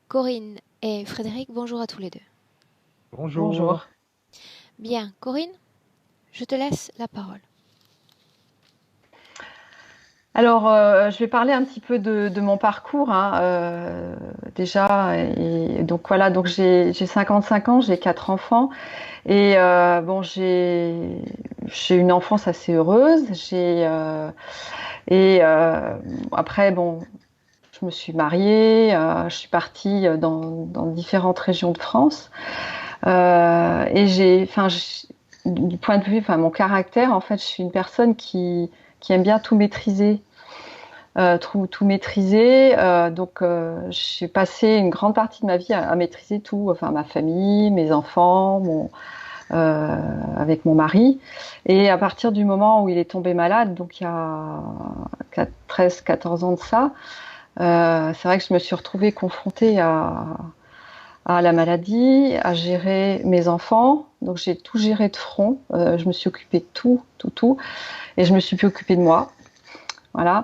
Corinne et Frédéric, bonjour à tous les deux. Bonjour. Bonjour. Bien, Corinne, je te laisse la parole. Alors, je vais parler un petit peu de mon parcours, hein, déjà. Et donc voilà, donc j'ai 55 ans, j'ai quatre enfants. Et bon, j'ai une enfance assez heureuse. Et après, bon, je me suis mariée, je suis partie dans différentes régions de France. Et du point de vue, enfin, mon caractère, en fait, je suis une personne qui aime bien tout maîtriser. Tout maîtriser. J'ai passé une grande partie de ma vie à maîtriser tout, enfin ma famille, mes enfants, avec mon mari. Et à partir du moment où il est tombé malade, donc il y a 13-14 ans de ça, c'est vrai que je me suis retrouvée confrontée à la maladie, à gérer mes enfants. Donc j'ai tout géré de front. Je me suis occupée de tout, et je me suis plus occupée de moi. Voilà.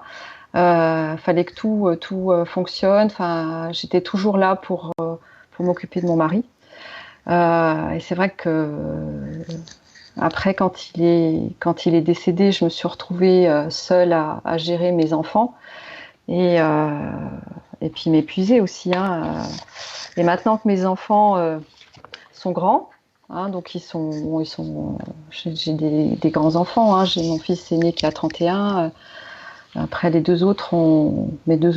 Fallait que tout fonctionne. Enfin, j'étais toujours là pour m'occuper de mon mari. Et c'est vrai que après, quand il est décédé, je me suis retrouvée seule à gérer mes enfants et, euh, et puis m'épuiser aussi. Hein. Et maintenant que mes enfants sont grands, hein, donc j'ai des grands enfants. Hein. J'ai mon fils aîné qui a 31. Après, mes deux autres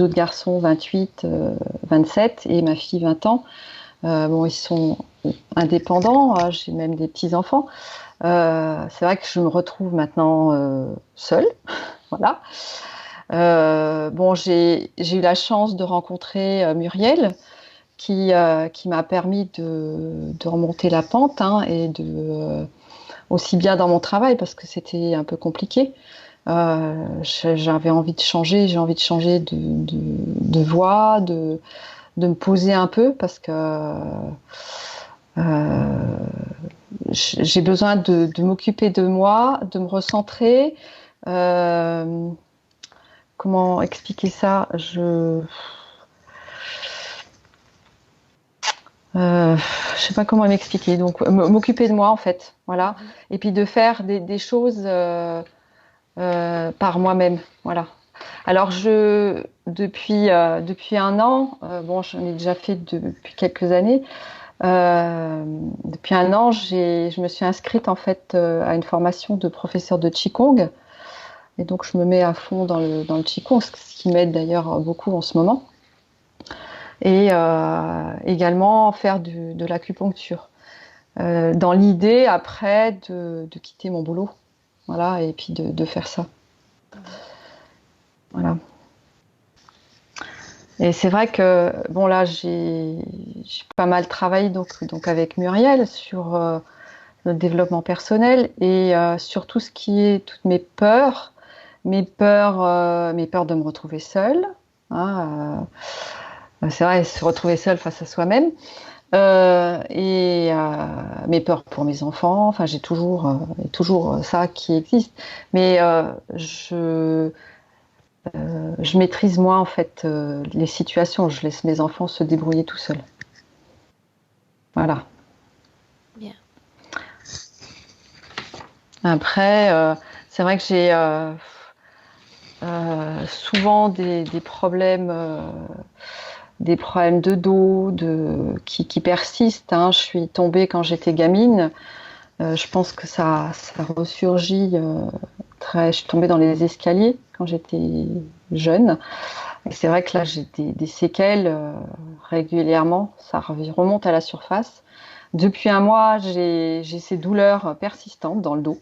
garçons, 28, 27, et ma fille, 20 ans. Bon, ils sont indépendants, hein, j'ai même des petits-enfants. C'est vrai que je me retrouve maintenant seule. Voilà. Bon, j'ai eu la chance de rencontrer Muriel, qui m'a permis de remonter la pente, hein, et aussi bien dans mon travail, parce que c'était un peu compliqué. J'avais envie de changer, j'ai envie de changer de voie, de me poser un peu parce que j'ai besoin de m'occuper de moi, de me recentrer. Euh, Comment expliquer ça? Je sais pas comment m'expliquer. Donc m'occuper de moi en fait, voilà. Et puis de faire des choses par moi-même, voilà. Alors depuis un an, bon j'en ai déjà fait depuis quelques années. Depuis un an, je me suis inscrite en fait à une formation de professeur de Qigong. Et donc je me mets à fond dans le Qigong, ce qui m'aide d'ailleurs beaucoup en ce moment. Et également faire de l'acupuncture. Dans l'idée après de quitter mon boulot, voilà, et puis de faire ça. Voilà. Et c'est vrai que bon là j'ai pas mal travaillé donc avec Muriel sur le développement personnel et sur tout ce qui est toutes mes peurs de me retrouver seule. Hein, c'est vrai, se retrouver seule face à soi-même. Et mes peurs pour mes enfants. Enfin, j'ai toujours ça qui existe. Mais je maîtrise moins en fait les situations. Je laisse mes enfants se débrouiller tout seuls. Voilà. Bien. Après, c'est vrai que j'ai souvent des problèmes de dos, qui persistent. Hein. Je suis tombée quand j'étais gamine. Je pense que ça ressurgit Je suis tombée dans les escaliers quand j'étais jeune. Et c'est vrai que là, j'ai des séquelles régulièrement. Ça remonte à la surface. Depuis un mois, j'ai ces douleurs persistantes dans le dos,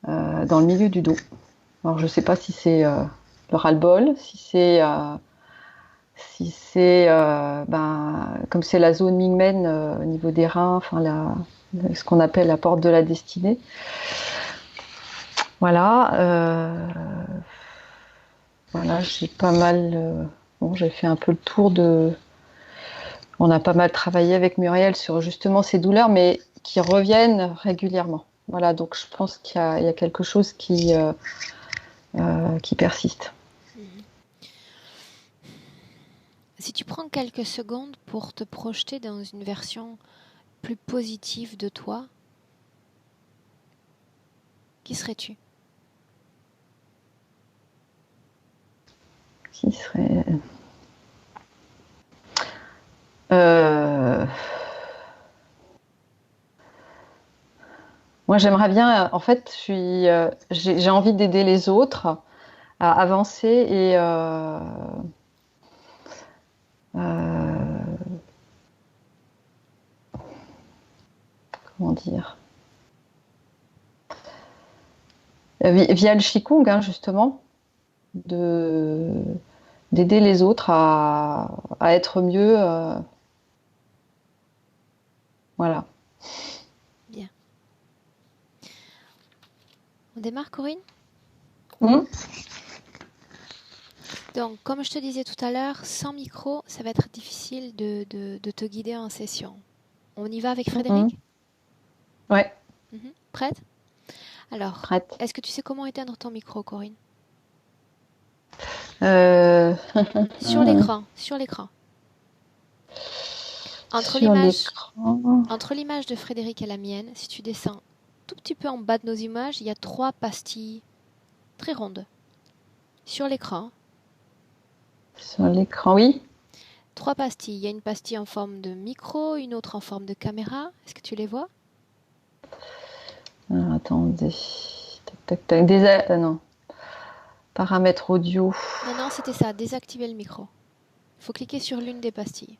dans le milieu du dos. Alors, je ne sais pas si c'est le ras-le-bol, comme c'est la zone Mingmen au niveau des reins, enfin ce qu'on appelle la porte de la destinée. Voilà. Voilà, j'ai pas mal. Bon, j'ai fait un peu le tour de. On a pas mal travaillé avec Muriel sur justement ces douleurs, mais qui reviennent régulièrement. Voilà, donc je pense qu'il y a quelque chose qui persiste. Si tu prends quelques secondes pour te projeter dans une version plus positive de toi, qui serais-tu? Qui serait... Euh, Moi, j'aimerais bien, en fait, j'ai envie d'aider les autres à avancer et euh, comment dire, via le Qigong, hein, justement, de d'aider les autres à être mieux. Voilà. Bien. On démarre, Corinne? Mhm. Donc, comme je te disais tout à l'heure, sans micro, ça va être difficile de te guider en session. On y va avec Mhm. Frédéric? Ouais, Prête? Alors, prête. est-ce que tu sais comment éteindre ton micro, Corinne? Euh, Sur l'écran, sur l'écran. Entre Sur l'image, l'écran. entre l'image de Frédéric et la mienne, si tu descends tout petit peu en bas de nos images, il y a 3 pastilles très rondes. Sur l'écran, Sur l'écran, oui. 3 pastilles. Il y a une pastille en forme de micro, une autre en forme de caméra. Est-ce que tu les vois? Alors, attendez. Tac, tac, tac. Non. Paramètres audio. Non, non, c'était ça, désactiver le micro. Il faut cliquer sur l'une des pastilles.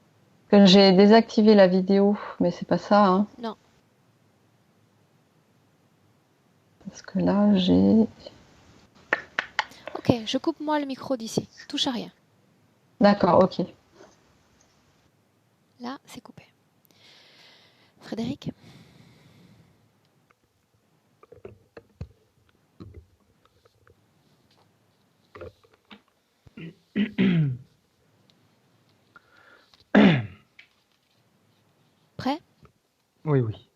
Que j'ai désactivé la vidéo, mais c'est pas ça, hein. Non. Parce que là, j'ai. Ok, je coupe moi le micro d'ici. Touche à rien. D'accord, ok. Là, c'est coupé. Frédéric? Prêt? Oui, oui.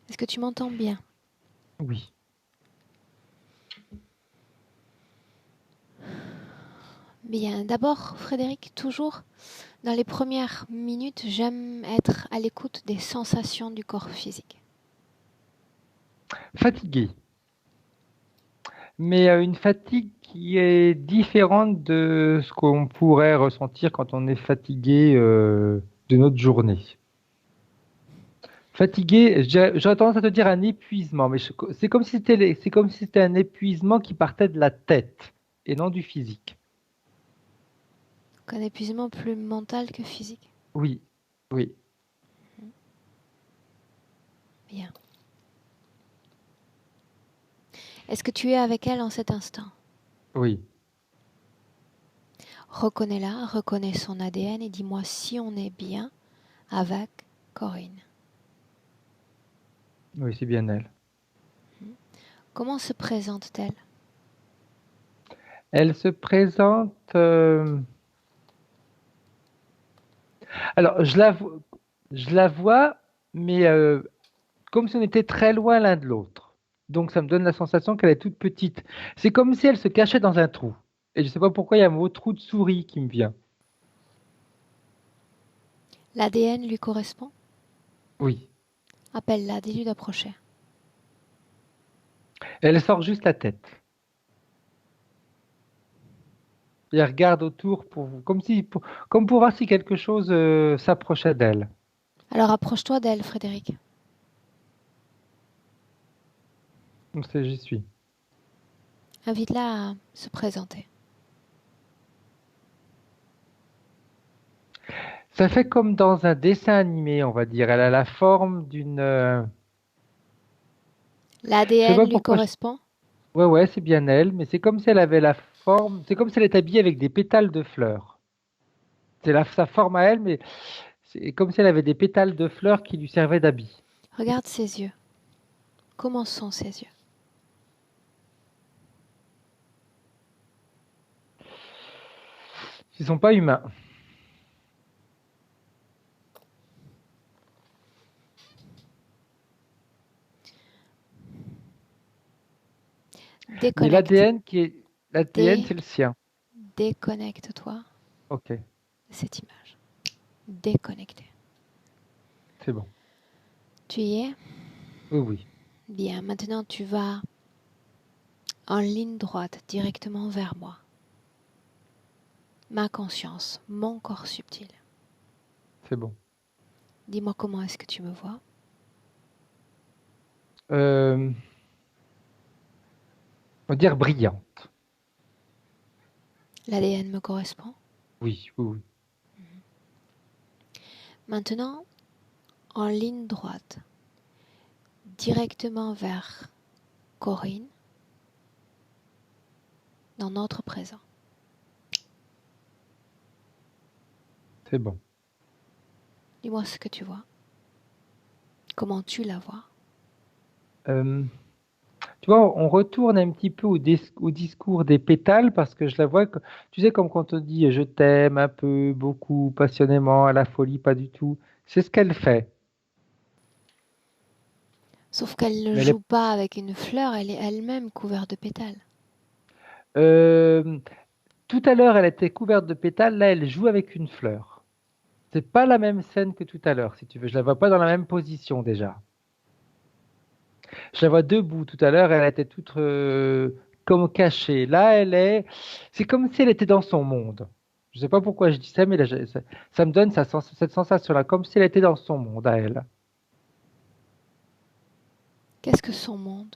Est-ce que tu m'entends bien? Oui. Bien. D'abord, Frédéric, toujours dans les premières minutes, j'aime être à l'écoute des sensations du corps physique. Fatigué. Mais une fatigue qui est différente de ce qu'on pourrait ressentir quand on est fatigué de notre journée. Fatigué, j'aurais tendance à te dire un épuisement, mais c'est comme si c'est comme si c'était un épuisement qui partait de la tête et non du physique. Donc un épuisement plus mental que physique. Oui, oui, Bien. Est-ce que tu es avec elle en cet instant? oui, Reconnais-la, reconnais son ADN et dis-moi si on est bien avec Corinne. oui, c'est bien elle. Comment se présente-t-elle? Elle se présente. Alors, je la vois, mais comme si on était très loin l'un de l'autre. Donc, ça me donne la sensation qu'elle est toute petite. C'est comme si elle se cachait dans un trou. Et je ne sais pas pourquoi il y a un mot trou de souris qui me vient. L'ADN lui correspond? Oui. Appelle-la, dis-lui d'approcher. Elle sort juste la tête. Et elle regarde autour comme pour voir si quelque chose s'approchait d'elle. Alors approche-toi d'elle, Frédéric. J'y suis. Invite-la à se présenter. Ça fait comme dans un dessin animé, on va dire. Elle a la forme d'une. Je sais L'ADN pas lui pourquoi. correspond? Ouais, ouais, c'est bien elle, mais c'est comme si elle avait la forme. C'est comme si elle était habillée avec des pétales de fleurs. Sa forme à elle, mais c'est comme si elle avait des pétales de fleurs qui lui servaient d'habit. Regarde ses yeux. Comment sont ses yeux? Ils sont pas humains. Mais Déconnecte. l'ADN qui est L'ADN, c'est le sien. Déconnecte-toi Ok, de cette image. Déconnecté. c'est bon. Tu y es? Oui, oui. Bien, maintenant tu vas en ligne droite directement vers moi. Ma conscience, mon corps subtil. C'est bon. Dis-moi comment est-ce que tu me vois? On va dire brillante. L'ADN me correspond. Oui, oui, oui. Maintenant, en ligne droite, directement vers Corinne, dans notre présent. C'est bon. Dis-moi ce que tu vois. Comment tu la vois? Euh, Tu vois, on retourne un petit peu au discours des pétales parce que je la vois, tu sais, comme quand on dit je t'aime un peu, beaucoup, passionnément, à la folie, pas du tout. C'est ce qu'elle fait. Sauf qu'elle ne Mais elle est- joue pas avec une fleur, elle est elle-même couverte de pétales. euh, Tout à l'heure, elle était couverte de pétales, là, elle joue avec une fleur. C'est pas la même scène que tout à l'heure, si tu veux. Je la vois pas dans la même position déjà. Je la vois debout. Tout à l'heure, elle était toute comme cachée. Là, c'est comme si elle était dans son monde. Je sais pas pourquoi je dis ça, mais là, ça me donne cette sensation-là, comme si elle était dans son monde à elle. Qu'est-ce que son monde?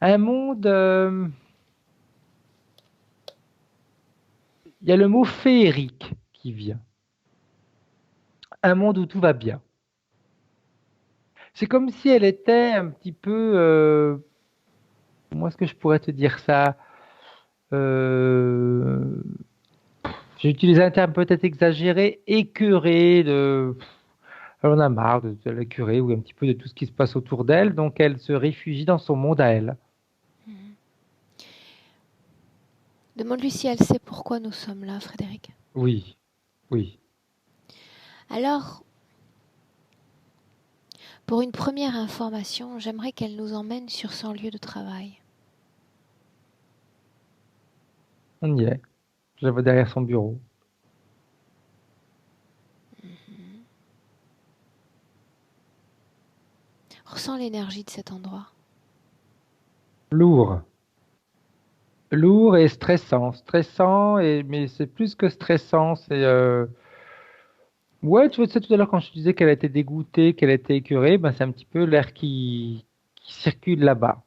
Un monde, il y a le mot féerique qui vient. Un monde où tout va bien. C'est comme si elle était un petit peu, comment est-ce que je pourrais te dire ça? Euh, J'ai utilisé un terme peut-être exagéré, écœurée de. Elle en a marre de la curée ou un petit peu de tout ce qui se passe autour d'elle, donc elle se réfugie dans son monde à elle. Demande-lui si elle sait pourquoi nous sommes là, Frédéric. Oui, oui. Alors, pour une première information, j'aimerais qu'elle nous emmène sur son lieu de travail. On y est. Je la vois derrière son bureau. Ressens l'énergie de cet endroit. Lourd. Lourd et stressant. Stressant, mais c'est plus que stressant. Ouais, tu vois, tu sais, tout à l'heure, quand je te disais qu'elle était dégoûtée, qu'elle était écœurée, ben, c'est un petit peu l'air qui circule là-bas.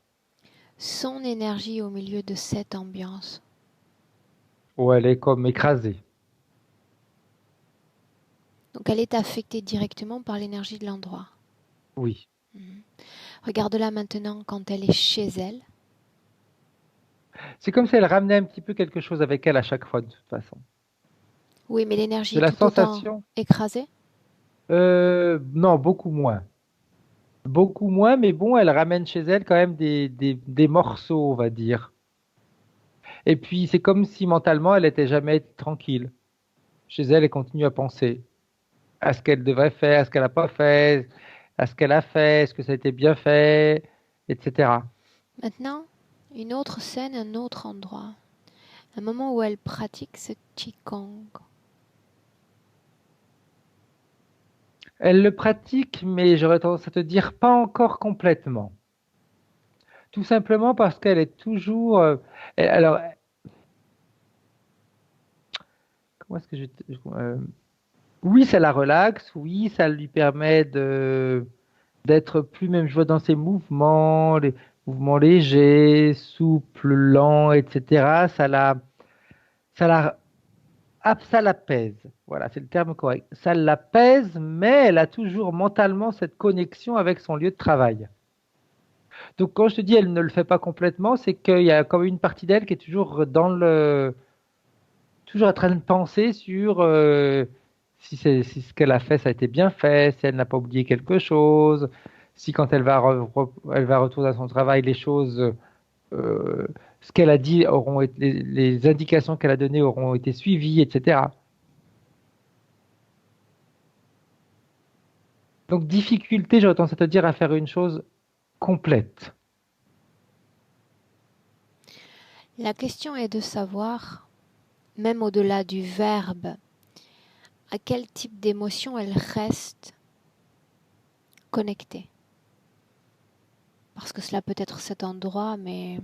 Son énergie au milieu de cette ambiance. Où elle est comme écrasée. Donc elle est affectée directement par l'énergie de l'endroit. Oui. Regarde-la maintenant quand elle est chez elle. C'est comme si elle ramenait un petit peu quelque chose avec elle à chaque fois, de toute façon. Oui, mais l'énergie J'ai est la tout autant sensation. écrasée. Non, beaucoup moins. Beaucoup moins, mais bon, elle ramène chez elle quand même des morceaux, on va dire. Et puis, c'est comme si mentalement, elle était jamais tranquille. Chez elle, elle continue à penser à ce qu'elle devrait faire, à ce qu'elle n'a pas fait, à ce qu'elle a fait, est-ce que ça a été bien fait, etc. Maintenant, une autre scène, un autre endroit. Un moment où elle pratique ce Qigong. Elle le pratique, mais j'aurais tendance à te dire pas encore complètement. Tout simplement parce qu'elle est toujours. Alors, comment est-ce que oui, ça la relaxe, oui, ça lui permet d'être plus, même je vois dans ses mouvements, les mouvements légers, souples, lents, etc. Ça la, ça l'apaise. Voilà, c'est le terme correct. Ça l'apaise, mais elle a toujours mentalement cette connexion avec son lieu de travail. Donc quand je te dis elle ne le fait pas complètement, c'est qu'il y a comme une partie d'elle qui est toujours toujours en train de penser sur si ce qu'elle a fait, ça a été bien fait, si elle n'a pas oublié quelque chose, si quand elle va retourner à son travail, les choses, euh, ce qu'elle a dit auront été, les indications qu'elle a données auront été suivies, etc. Donc difficulté, j'aurais tendance à te dire, à faire une chose complète. La question est de savoir, même au-delà du verbe, à quel type d'émotion elle reste connectée. Parce que cela peut être cet endroit, mais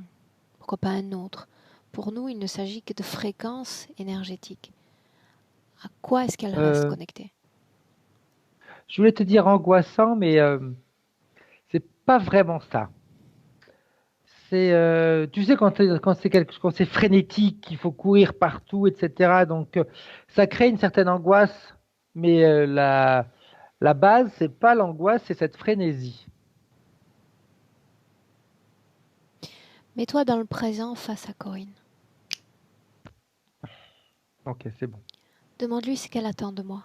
pourquoi pas un autre. Pour nous, il ne s'agit que de fréquences énergétiques. À quoi est-ce qu'elle reste Euh, connectée? je voulais te dire angoissant, mais c'est pas vraiment ça. C'est, tu sais, quand c'est frénétique, il faut courir partout, etc. Donc, ça crée une certaine angoisse, mais la base, c'est pas l'angoisse, c'est cette frénésie. Mets-toi dans le présent face à Corinne. Ok, c'est bon. Demande-lui ce qu'elle attend de moi.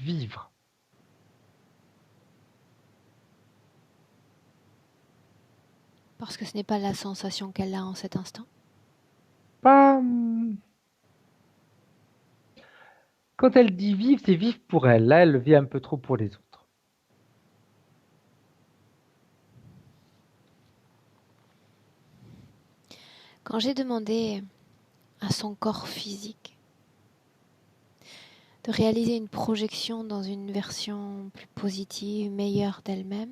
Vivre. Parce que ce n'est pas la sensation qu'elle a en cet instant. Pas, quand elle dit vivre, c'est vivre pour elle. Là, elle le vit un peu trop pour les autres. Quand j'ai demandé à son corps physique de réaliser une projection dans une version plus positive, meilleure d'elle-même,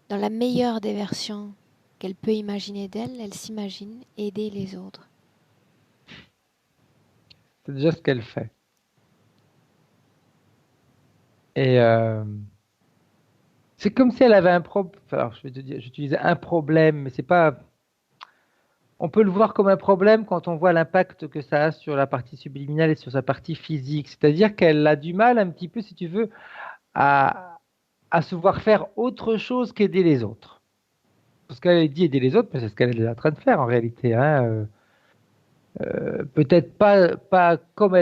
dans la meilleure des versions qu'elle peut imaginer d'elle, elle s'imagine aider les autres. C'est déjà ce qu'elle fait. Et c'est comme si elle avait un problème. Alors, je vais te dire, j'utilisais un problème, mais c'est pas. On peut le voir comme un problème quand on voit l'impact que ça a sur la partie subliminale et sur sa partie physique. C'est-à-dire qu'elle a du mal un petit peu, si tu veux, à, à se voir faire autre chose qu'aider les autres. Parce qu'elle dit aider les autres, mais c'est ce qu'elle est en train de faire en réalité. Hein. Peut-être pas comme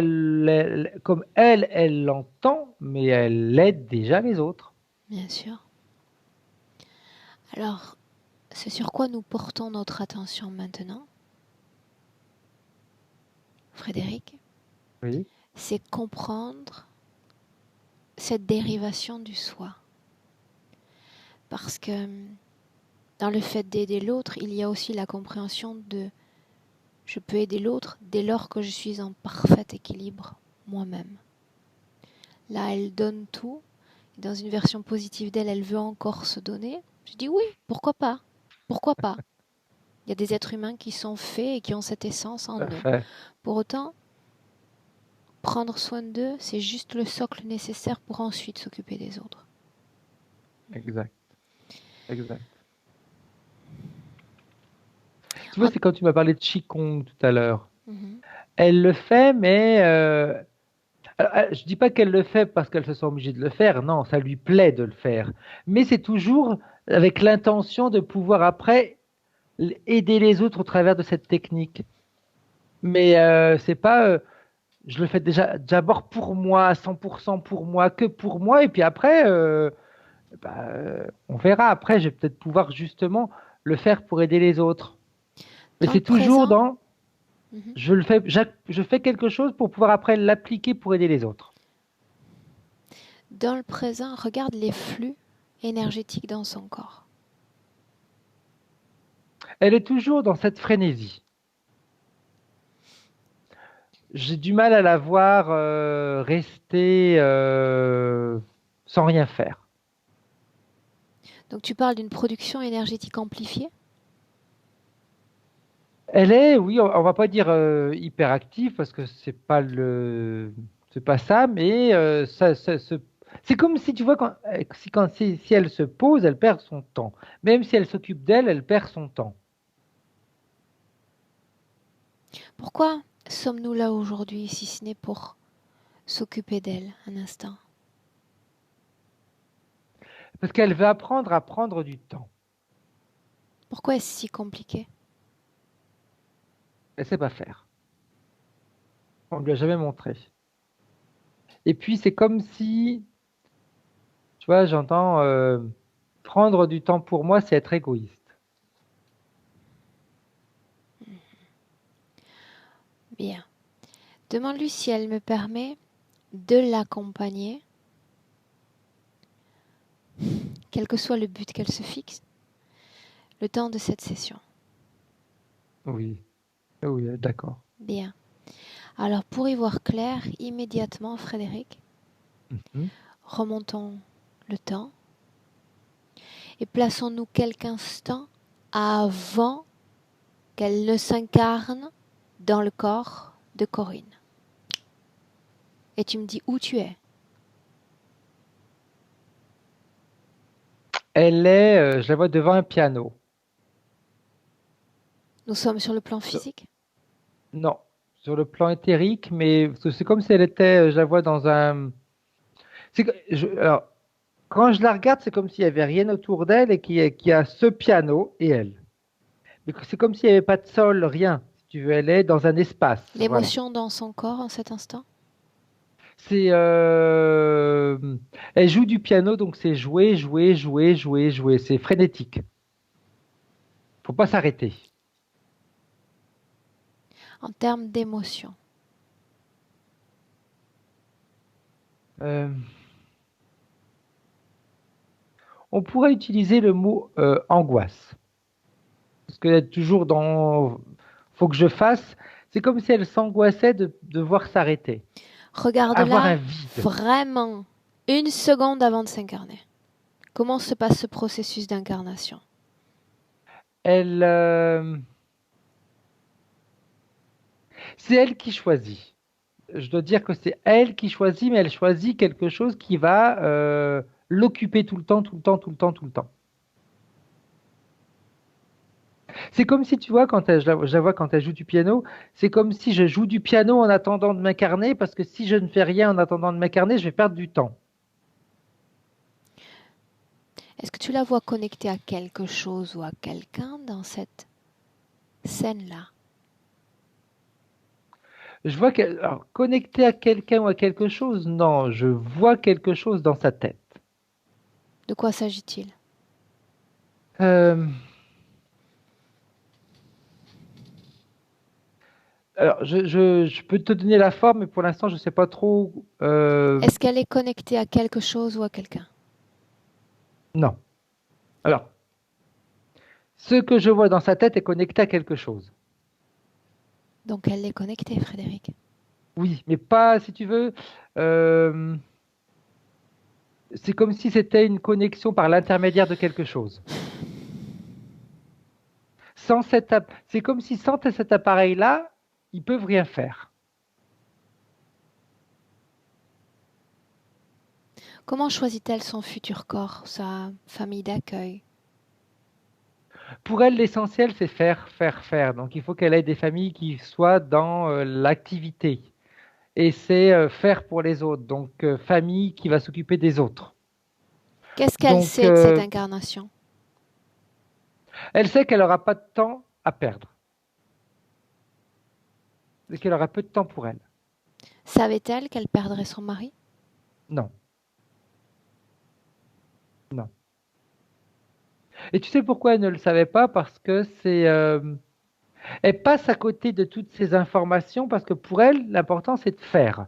comme elle l'entend, mais elle aide déjà les autres. Bien sûr. Alors, ce sur quoi nous portons notre attention maintenant, Frédéric, Oui. c'est comprendre cette dérivation du soi. Parce que dans le fait d'aider l'autre, il y a aussi la compréhension de je peux aider l'autre dès lors que je suis en parfait équilibre moi-même. Là, elle donne tout. Et dans une version positive d'elle, elle veut encore se donner. Je dis oui, pourquoi pas? Pourquoi pas? Il y a des êtres humains qui sont faits et qui ont cette essence en eux. Parfait. Pour autant, prendre soin d'eux, c'est juste le socle nécessaire pour ensuite s'occuper des autres. Exact. Exact. Tu vois, En- c'est quand tu m'as parlé de Qigong tout à l'heure. Mhm. Elle le fait, mais alors, je dis pas qu'elle le fait parce qu'elle se sent obligée de le faire. Non, ça lui plaît de le faire. Mais c'est toujours avec l'intention de pouvoir après aider les autres au travers de cette technique. Mais c'est pas, je le fais déjà d'abord pour moi, à 100% pour moi, que pour moi, et puis après, on verra. Après, je vais peut-être pouvoir justement le faire pour aider les autres. Mais Dans le c'est toujours présent, dans mhm. je fais quelque chose pour pouvoir après l'appliquer pour aider les autres. Dans le présent, regarde les flux énergétiques dans son corps. Elle est toujours dans cette frénésie. J'ai du mal à la voir rester sans rien faire. Donc tu parles d'une production énergétique amplifiée. Elle est, oui, on va pas dire hyperactive parce que c'est pas ça, mais c'est comme si tu vois si elle se pose, elle perd son temps. Même si elle s'occupe d'elle, elle perd son temps. Pourquoi sommes-nous là aujourd'hui si ce n'est pour s'occuper d'elle un instant? Parce qu'elle veut apprendre à prendre du temps. Pourquoi est-ce si compliqué? Elle sait pas faire. On lui a jamais montré. Et puis c'est comme si, tu vois, j'entends prendre du temps pour moi, c'est être égoïste. Bien. Demande-lui si elle me permet de l'accompagner quel que soit le but qu'elle se fixe, le temps de cette session. Oui, oui, d'accord. Bien. Alors, pour y voir clair, immédiatement, Frédéric, Mhm. remontons le temps et plaçons-nous quelques instants avant qu'elle ne s'incarne dans le corps de Corinne. Et tu me dis où tu es. Je la vois devant un piano. Nous sommes sur le plan Sur- physique. Non, sur le plan éthérique, mais c'est comme si elle était, je la vois dans un. Alors, quand je la regarde, c'est comme s'il n'y avait rien autour d'elle et qu'il y a ce piano et elle. Mais c'est comme s'il n'y avait pas de sol, rien. Si tu veux, elle est dans un espace. Voilà. L'émotion dans son corps en cet instant. C'est, elle joue du piano, donc c'est jouer, jouer, jouer, jouer, jouer. C'est frénétique. Faut pas s'arrêter. En termes d'émotion. Euh, on pourrait utiliser le mot angoisse. Parce qu'elle est toujours dans. Faut que je fasse. C'est comme si elle s'angoissait de devoir s'arrêter. Avoir un Regarde-la vide. vraiment une seconde avant de s'incarner. Comment se passe ce processus d'incarnation? Elle, c'est elle qui choisit. Je dois dire que c'est elle qui choisit, mais elle choisit quelque chose qui va l'occuper tout le temps, tout le temps, tout le temps, tout le temps. C'est comme si, tu vois, je la vois quand elle joue du piano, c'est comme si je joue du piano en attendant de m'incarner, parce que si je ne fais rien en attendant de m'incarner, je vais perdre du temps. Est-ce que tu la vois connectée à quelque chose ou à quelqu'un dans cette scène-là? Je vois qu'elle, alors, connectée à quelqu'un ou à quelque chose, non, je vois quelque chose dans sa tête. De quoi s'agit-il? Euh, alors, je peux te donner la forme, mais pour l'instant, je ne sais pas trop. Est-ce qu'elle est connectée à quelque chose ou à quelqu'un? Non. Alors, ce que je vois dans sa tête est connecté à quelque chose. Donc elle est connectée, Frédéric. Oui, mais pas, si tu veux, euh, c'est comme si c'était une connexion par l'intermédiaire de quelque chose. C'est comme si sans cet appareil-là, ils peuvent rien faire. Comment choisit-elle son futur corps, sa famille d'accueil? Pour elle, l'essentiel, c'est faire, faire, faire. Donc, il faut qu'elle ait des familles qui soient dans l'activité. Et c'est faire pour les autres. Donc, famille qui va s'occuper des autres. Qu'est-ce qu'elle Donc, sait de cette incarnation? elle sait qu'elle n'aura pas de temps à perdre. Et qu'elle aura peu de temps pour elle. Savait-elle qu'elle perdrait son mari? Non, non. Et tu sais pourquoi elle ne le savait pas? Parce que elle passe à côté de toutes ces informations parce que pour elle, l'important, c'est de faire.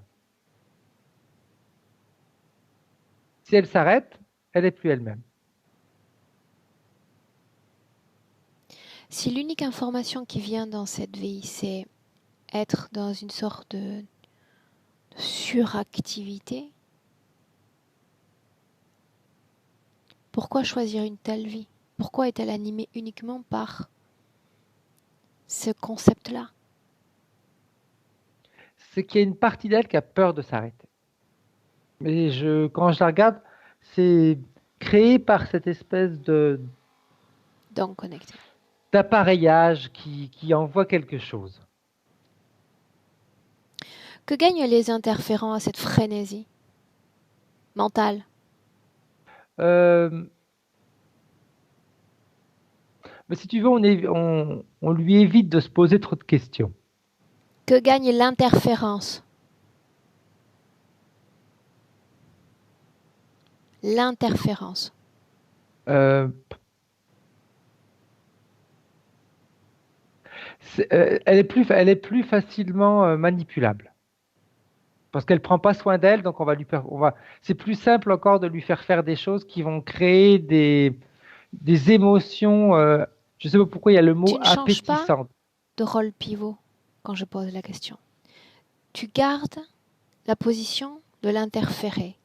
Si elle s'arrête, elle n'est plus elle-même. Si l'unique information qui vient dans cette vie, c'est être dans une sorte de suractivité, pourquoi choisir une telle vie? Pourquoi est-elle animée uniquement par ce concept-là? C'est qu'il y a une partie d'elle qui a peur de s'arrêter. Mais quand je la regarde, c'est créé par cette espèce Donc connecté. d'appareillage qui envoie quelque chose. Que gagnent les interférents à cette frénésie mentale? Euh, mais si tu veux, on lui évite de se poser trop de questions. Que gagne l'interférence? L'interférence. Euh, elle est plus facilement manipulable. Parce qu'elle prend pas soin d'elle, donc c'est plus simple encore de lui faire des choses qui vont créer des émotions. Je sais pas pourquoi il y a le mot Tu ne changes pas appétissante. de rôle pivot quand je pose la question. Tu gardes la position de l'interféré.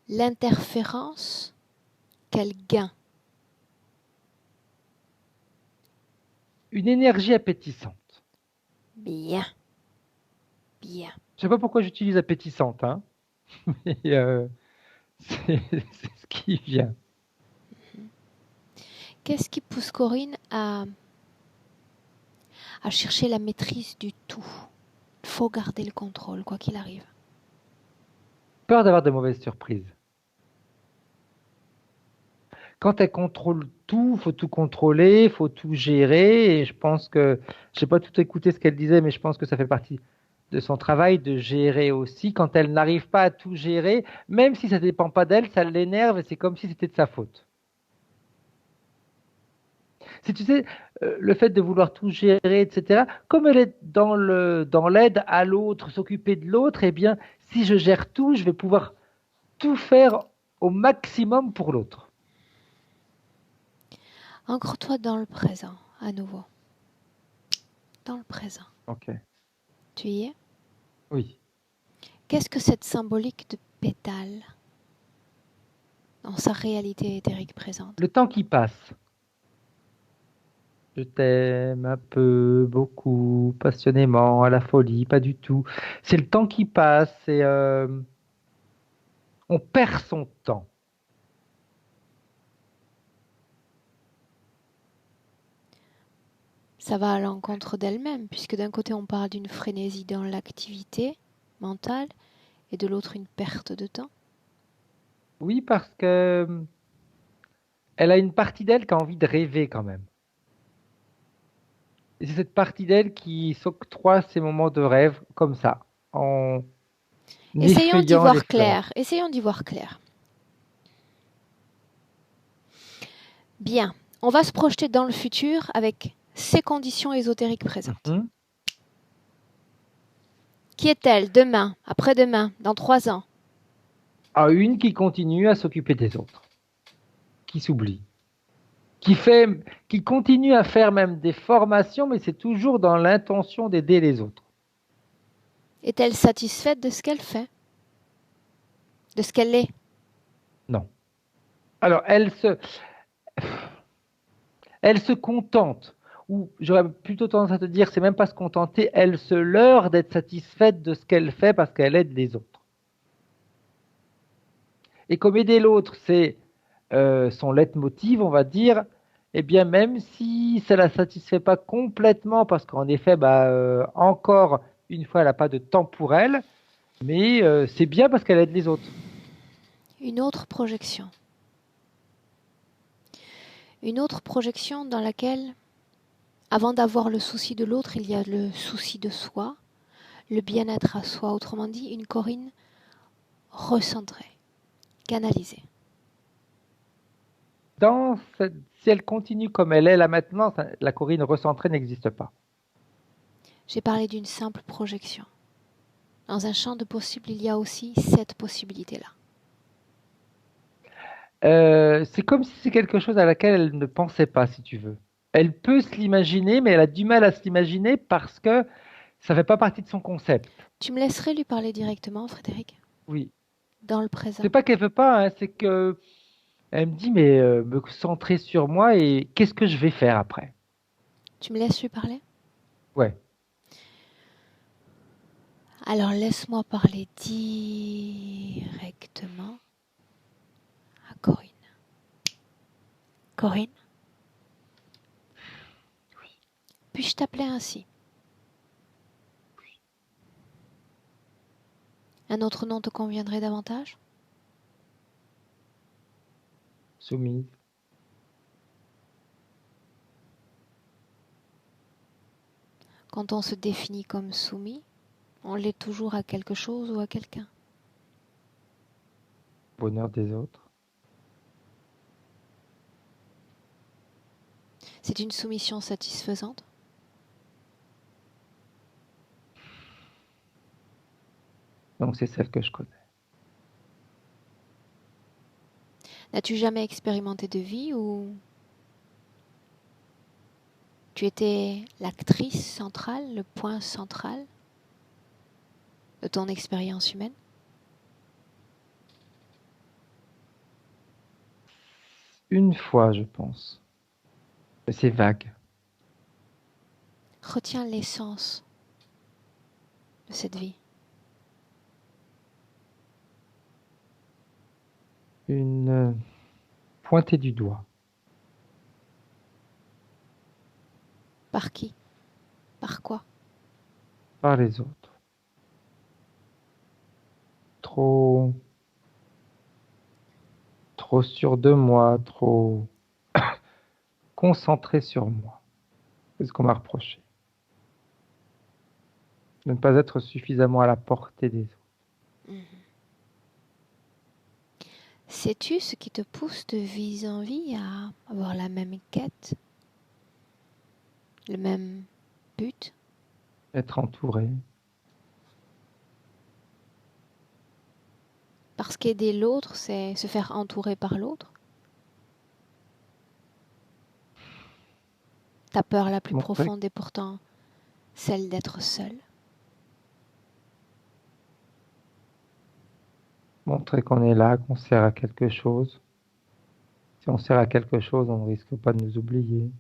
L'interférence, quel gain? Une énergie appétissante. Bien, bien. Je sais pas pourquoi j'utilise appétissante, hein, mais c'est ce qui vient. Qu'est-ce qui pousse Corinne à chercher la maîtrise du tout? Il faut garder le contrôle, quoi qu'il arrive. Peur d'avoir de mauvaises surprises. Quand elle contrôle tout, faut tout contrôler, faut tout gérer. Et je pense que, je sais pas tout écouter ce qu'elle disait, mais je pense que ça fait partie de son travail de gérer aussi. Quand elle n'arrive pas à tout gérer, même si ça ne dépend pas d'elle, ça l'énerve et c'est comme si c'était de sa faute. Si tu sais, le fait de vouloir tout gérer, etc., comme elle est dans l'aide à l'autre, s'occuper de l'autre, eh bien, si je gère tout, je vais pouvoir tout faire au maximum pour l'autre. Ancre-toi dans le présent, à nouveau. Dans le présent. Ok. Tu y es? Oui. Qu'est-ce que cette symbolique de pétale dans sa réalité éthérique présente? Le temps qui passe. Je t'aime un peu, beaucoup, passionnément, à la folie, pas du tout. C'est le temps qui passe et on perd son temps. Ça va à l'encontre d'elle-même, puisque d'un côté on parle d'une frénésie dans l'activité mentale et de l'autre une perte de temps. Oui, parce que elle a une partie d'elle qui a envie de rêver quand même. Et c'est cette partie d'elle qui s'octroie ces moments de rêve comme ça, en Essayons d'y effeuillant les voir fleurs. clair. Essayons d'y voir clair. Bien, on va se projeter dans le futur avec ces conditions ésotériques présentes. Mhm. Qui est-elle demain, après-demain, dans 3 ans? À une qui continue à s'occuper des autres, qui s'oublie, qui continue à faire même des formations, mais c'est toujours dans l'intention d'aider les autres. Est-elle satisfaite de ce qu'elle fait? De ce qu'elle est? Non. Alors, elle se contente, ou j'aurais plutôt tendance à te dire, c'est même pas se contenter, elle se leurre d'être satisfaite de ce qu'elle fait parce qu'elle aide les autres. Et comme aider l'autre, c'est son leitmotiv, on va dire, eh bien, même si ça la satisfait pas complètement, parce qu'en effet, bah, encore une fois, elle n'a pas de temps pour elle, mais c'est bien parce qu'elle aide les autres. Une autre projection. Une autre projection dans laquelle, avant d'avoir le souci de l'autre, il y a le souci de soi, le bien-être à soi. Autrement dit, une Corinne recentrée, canalisée. Si elle continue comme elle est là maintenant, la Corinne recentrée n'existe pas. J'ai parlé d'une simple projection. Dans un champ de possibles, il y a aussi cette possibilité-là. C'est comme si c'est quelque chose à laquelle elle ne pensait pas, si tu veux. Elle peut se l'imaginer, mais elle a du mal à se l'imaginer parce que ça fait pas partie de son concept. Tu me laisserais lui parler directement, Frédéric? Oui. Dans le C'est présent. pas qu'elle veut pas, hein, c'est que elle me dit, mais me centrer sur moi et qu'est-ce que je vais faire après? Tu me laisses lui parler? Ouais. Alors laisse-moi parler directement à Corinne. Corinne, puis-je t'appeler ainsi? Un autre nom te conviendrait davantage? Soumise. Quand on se définit comme soumis, on l'est toujours à quelque chose ou à quelqu'un. Bonheur des autres. C'est une soumission satisfaisante? Donc c'est celle que je connais. N'as-tu jamais expérimenté de vie où tu étais l'actrice centrale, le point central de ton expérience humaine? Une fois, je pense. Mais c'est vague. Retiens l'essence de cette vie. Une pointée du doigt. Par qui? Par quoi? Par les autres. Trop sûr de moi, trop concentré sur moi. C'est ce qu'on m'a reproché. De ne pas être suffisamment à la portée des autres. Sais-tu ce qui te pousse de vie en vie à avoir la même quête, le même but? Être entouré. Parce qu'aider l'autre, c'est se faire entourer par l'autre. Ta peur la plus Montrer, profonde est pourtant celle d'être seul. montrer qu'on est là, qu'on sert à quelque chose. Si on sert à quelque chose, on ne risque pas de nous oublier.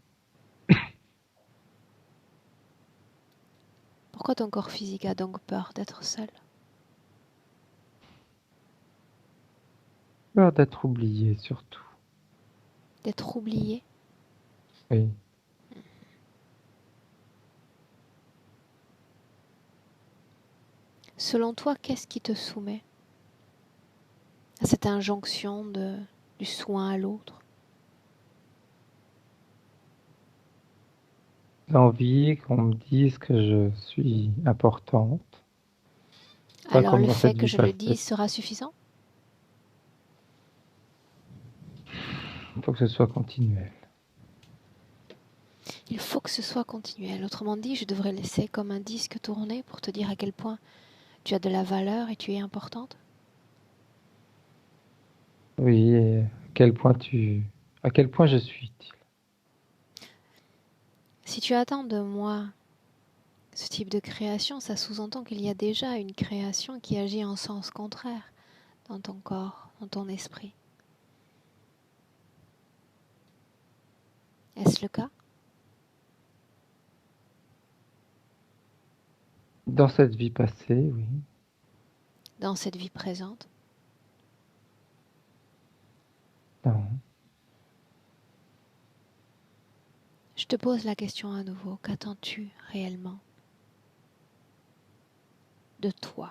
Pourquoi ton corps physique a donc peur d'être seul? Peur d'être oublié, surtout. D'être oublié? Oui. Selon toi, qu'est-ce qui te soumet à cette injonction du soin à l'autre? L'envie qu'on me dise que je suis importante. Pas Alors comme le dans fait cette que vie je le passée. dise sera suffisant? Il faut que ce soit continuel. Il faut que ce soit continuel. Autrement dit, je devrais laisser comme un disque tourner pour te dire à quel point tu as de la valeur et tu es importante. Oui, et à quel point je suis utile. Si tu attends de moi ce type de création, ça sous-entend qu'il y a déjà une création qui agit en sens contraire dans ton corps, dans ton esprit. Est-ce le cas? Dans cette vie passée, oui. Dans cette vie présente? Non. Je te pose la question à nouveau. Qu'attends-tu réellement de toi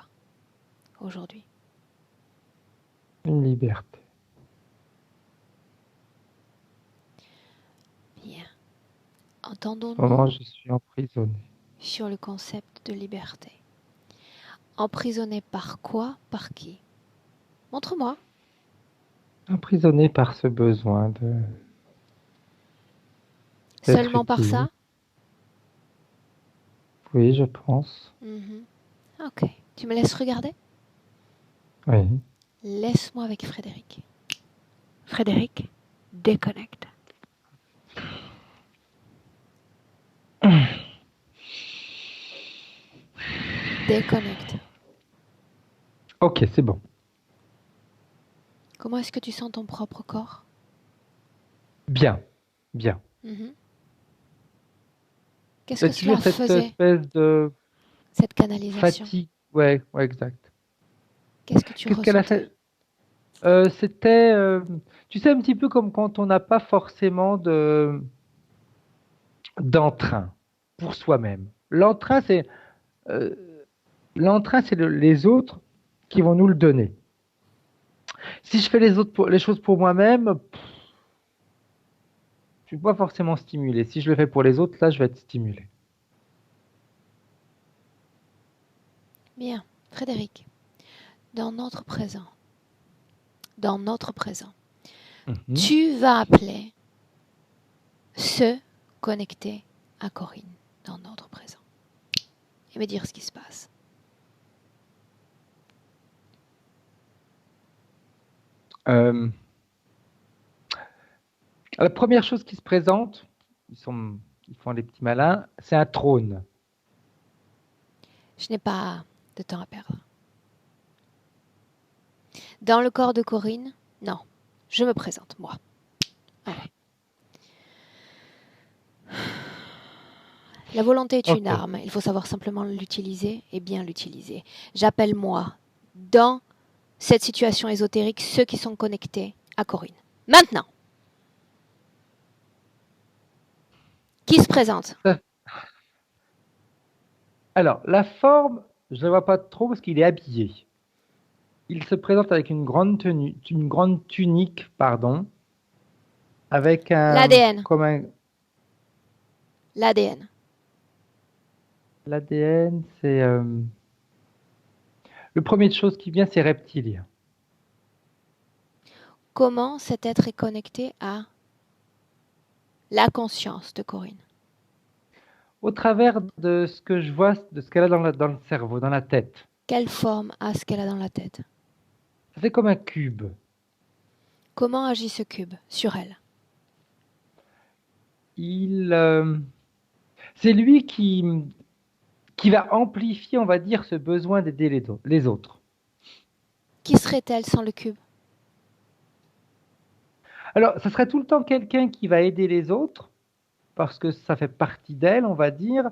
aujourd'hui? Une liberté. Bien. En ce moment, Entendons-nous je suis emprisonné. sur le concept de liberté. Emprisonné par quoi? Par qui? Montre-moi. Emprisonné par ce besoin d'être Seulement par utile. ça? Oui, je pense. Mhm. Ok. Tu me laisses regarder? Oui. Laisse-moi avec Frédéric. Frédéric, déconnecte. Déconnecte. Ok, c'est bon. Comment est-ce que tu sens ton propre corps? Bien. Bien. Mhm. Qu'est-ce Il y que a toujours cela cette faisait, espèce de cette canalisation? fatigue. Ouais, ouais, exact. Qu'est-ce que tu Qu'est-ce qu'elle a ressentais? fait? C'était, tu sais, un petit peu comme quand on n'a pas forcément d'entrain pour soi-même. Euh, l'entrain, c'est les autres qui vont nous le donner. Si je fais les choses pour moi-même, je suis pas forcément stimulé. Si je le fais pour les autres, là, je vais être stimulé. Bien, Frédéric, dans notre présent, Mhm. tu vas appeler se connecter à Corinne dans notre présent et me dire ce qui se passe. Euh, la première chose qui se présente, ils font les petits malins, c'est un trône. Je n'ai pas de temps à perdre. Dans le corps de Corinne, non. Je me présente, moi. Allez. La volonté est une Ok. arme. Il faut savoir simplement l'utiliser et bien l'utiliser. J'appelle moi, dans cette situation ésotérique, ceux qui sont connectés à Corinne. Maintenant, qui se présente? Ça- Alors, la forme, je ne la vois pas trop parce qu'il est habillé. Il se présente avec une grande tunique, pardon, avec L'ADN. comme un, L'ADN. l'ADN, c'est, le premier chose qui vient, c'est reptilien. Comment cet être est connecté à la conscience de Corinne? Au travers de ce que je vois, de ce qu'elle a dans le cerveau, dans la tête. Quelle forme a ce qu'elle a dans la tête? Ça fait comme un cube. Comment agit ce cube sur elle? Il, c'est lui qui va amplifier, on va dire, ce besoin d'aider les autres. Qui serait-elle sans le cube? Alors, ça serait tout le temps quelqu'un qui va aider les autres, parce que ça fait partie d'elle, on va dire,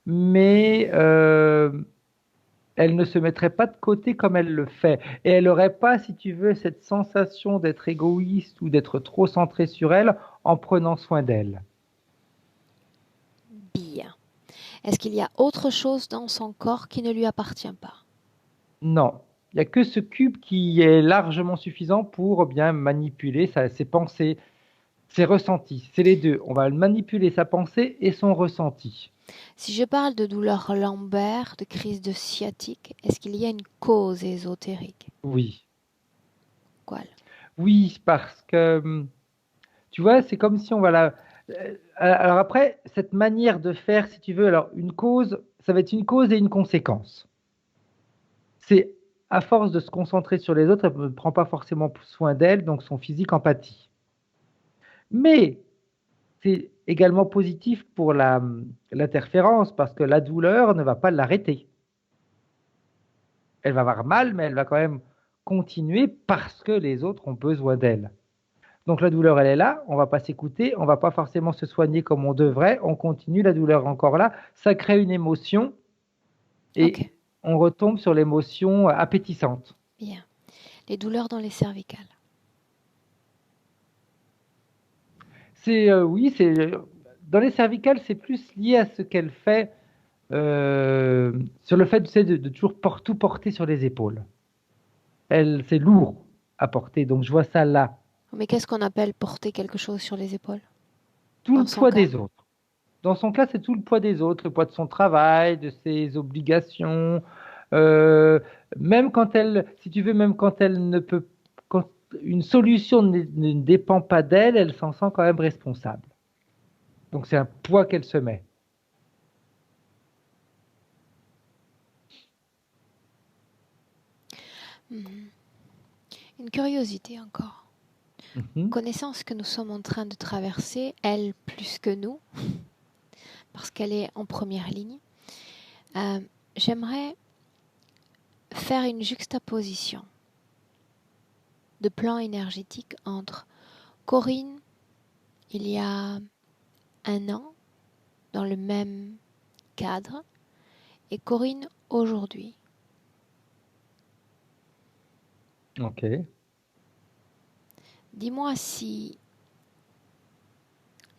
mais elle ne se mettrait pas de côté comme elle le fait. Et elle n'aurait pas, si tu veux, cette sensation d'être égoïste ou d'être trop centrée sur elle en prenant soin d'elle. Bien. Est-ce qu'il y a autre chose dans son corps qui ne lui appartient pas? Non. Il n'y a que ce cube qui est largement suffisant pour bien manipuler ses pensées, ses ressentis. C'est les deux. On va manipuler sa pensée et son ressenti. Si je parle de douleur lombaire, de crise de sciatique, est-ce qu'il y a une cause ésotérique? Oui. Quelle? Oui, parce que tu vois, c'est comme si on va la. Alors après, cette manière de faire, si tu veux, alors une cause, ça va être une cause et une conséquence. C'est à force de se concentrer sur les autres, elle ne prend pas forcément soin d'elle, donc son physique empathie. Mais c'est également positif pour l'interférence, parce que la douleur ne va pas l'arrêter. Elle va avoir mal, mais elle va quand même continuer parce que les autres ont besoin d'elle. Donc la douleur, elle est là, on va pas s'écouter, on va pas forcément se soigner comme on devrait, on continue, la douleur est encore là, ça crée une émotion et Ok, on retombe sur l'émotion appétissante. bien. Les douleurs dans les cervicales. C'est oui, c'est dans les cervicales, c'est plus lié à ce qu'elle fait sur le fait tu sais, de toujours tout porter sur les épaules. Elle, c'est lourd à porter, donc je vois ça là, Mais qu'est-ce qu'on appelle porter quelque chose sur les épaules? tout Dans le son poids cas? des autres. Dans son cas, c'est tout le poids des autres, le poids de son travail, de ses obligations. Euh, Même quand elle, si tu veux, même quand elle ne peut, quand une solution ne dépend pas d'elle, elle s'en sent quand même responsable. Donc c'est un poids qu'elle se met. Mhm. Une curiosité encore. Mhm. Connaissant ce que nous sommes en train de traverser, elle plus que nous, parce qu'elle est en première ligne, euh, j'aimerais faire une juxtaposition de plan énergétique entre Corinne, il y a un an, dans le même cadre, et Corinne aujourd'hui. Ok. Dis-moi si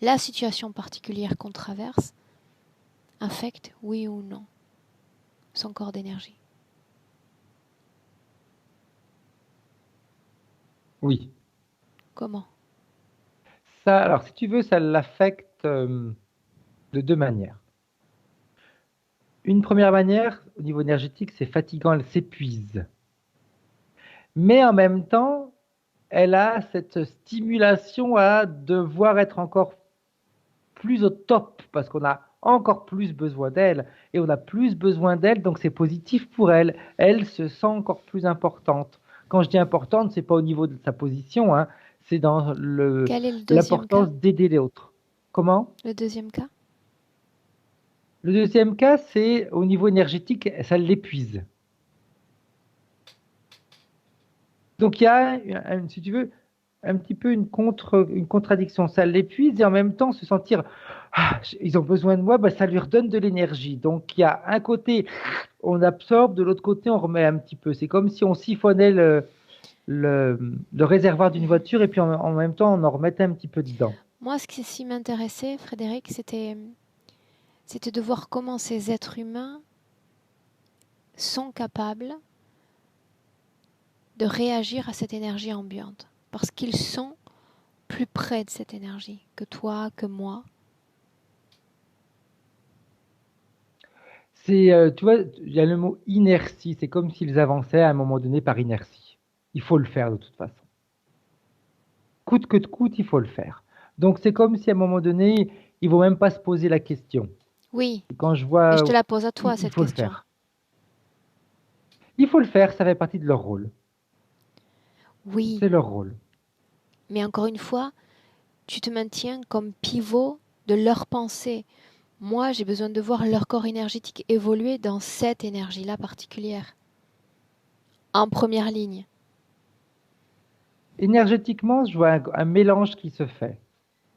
la situation particulière qu'on traverse affecte, oui ou non, son corps d'énergie. Oui. Comment? Ça, alors si tu veux, ça l'affecte de deux manières. Une première manière, au niveau énergétique, c'est fatigant, elle s'épuise. Mais en même temps, elle a cette stimulation à devoir être encore plus au top parce qu'on a encore plus besoin d'elle et on a plus besoin d'elle, donc c'est positif pour elle. Elle se sent encore plus importante. quand je dis importante, c'est pas au niveau de sa position, hein, c'est dans Quel est le deuxième cas? l'importance d'aider les autres. Comment? Le deuxième cas? Le deuxième cas, c'est au niveau énergétique, ça l'épuise. Donc il y a, si tu veux, un petit peu une contradiction. Ça l'épuise et en même temps se sentir, ah, ils ont besoin de moi, bah, ça lui redonne de l'énergie. Donc il y a un côté, on absorbe, de l'autre côté, on remet un petit peu. C'est comme si on siphonnait le réservoir d'une voiture et puis en même temps, on en remettait un petit peu dedans. Moi, ce qui m'intéressait, Frédéric, c'était de voir comment ces êtres humains sont capables de réagir à cette énergie ambiante. Parce qu'ils sont plus près de cette énergie que toi, que moi. Tu vois, il y a le mot inertie. C'est comme s'ils avançaient à un moment donné par inertie. Il faut le faire de toute façon. Coûte que de coûte, il faut le faire. Donc c'est comme si à un moment donné, il ne faut même pas se poser la question. Oui, Quand je mais je te vois, la pose à toi, il cette faut le question. faire. Il faut le faire, ça fait partie de leur rôle. Oui, C'est leur rôle. mais encore une fois, tu te maintiens comme pivot de leur pensée. Moi, j'ai besoin de voir leur corps énergétique évoluer dans cette énergie-là particulière. En première ligne. Énergétiquement, je vois un mélange qui se fait.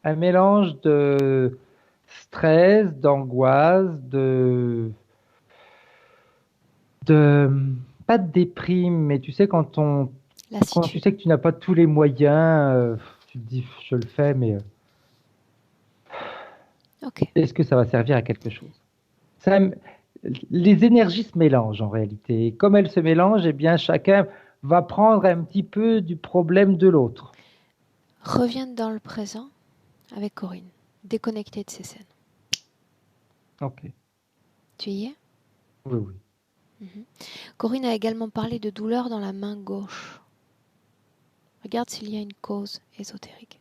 Un mélange de stress, d'angoisse, de pas de déprime, mais tu sais, quand tu Lassitude. sais que tu n'as pas tous les moyens, tu te dis, je le fais, mais Ok. est-ce que ça va servir à quelque chose? Ça, les énergies se mélangent en réalité. Et comme elles se mélangent, eh bien, chacun va prendre un petit peu du problème de l'autre. Reviens dans le présent avec Corinne. Déconnectée de ces scènes. Ok, Tu y es? oui, oui. Corinne a également parlé de douleur dans la main gauche. Regarde s'il y a une cause ésotérique.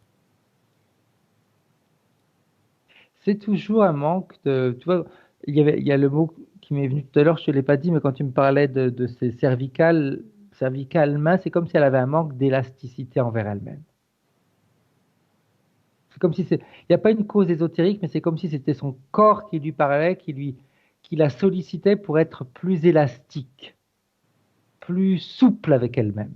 C'est toujours un manque de. Tu vois, il y a le mot qui m'est venu tout à l'heure, je ne te l'ai pas dit, mais quand tu me parlais de ces cervicales mains, c'est comme si elle avait un manque d'élasticité envers elle-même. C'est comme si c'est. Il n'y a pas une cause ésotérique, mais c'est comme si c'était son corps qui lui parlait, qui la sollicitait pour être plus élastique, plus souple avec elle-même.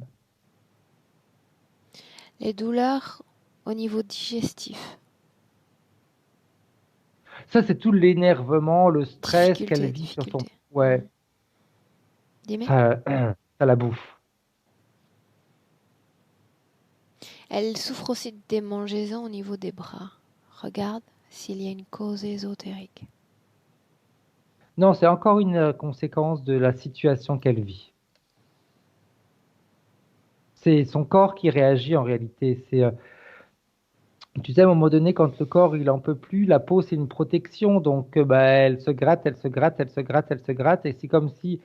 Les douleurs au niveau digestif. Ça, c'est tout l'énervement, le stress qu'elle Difficulté, vit sur son. difficulté. Ouais, Dis-moi. ça, ça la bouffe. Elle souffre aussi de démangeaisons au niveau des bras. Regarde s'il y a une cause ésotérique. Non, c'est encore une conséquence de la situation qu'elle vit. C'est son corps qui réagit en réalité. Tu sais, à un moment donné, quand le corps il en peut plus, la peau c'est une protection, donc bah, elle se gratte, elle se gratte, elle se gratte, elle se gratte, et c'est comme si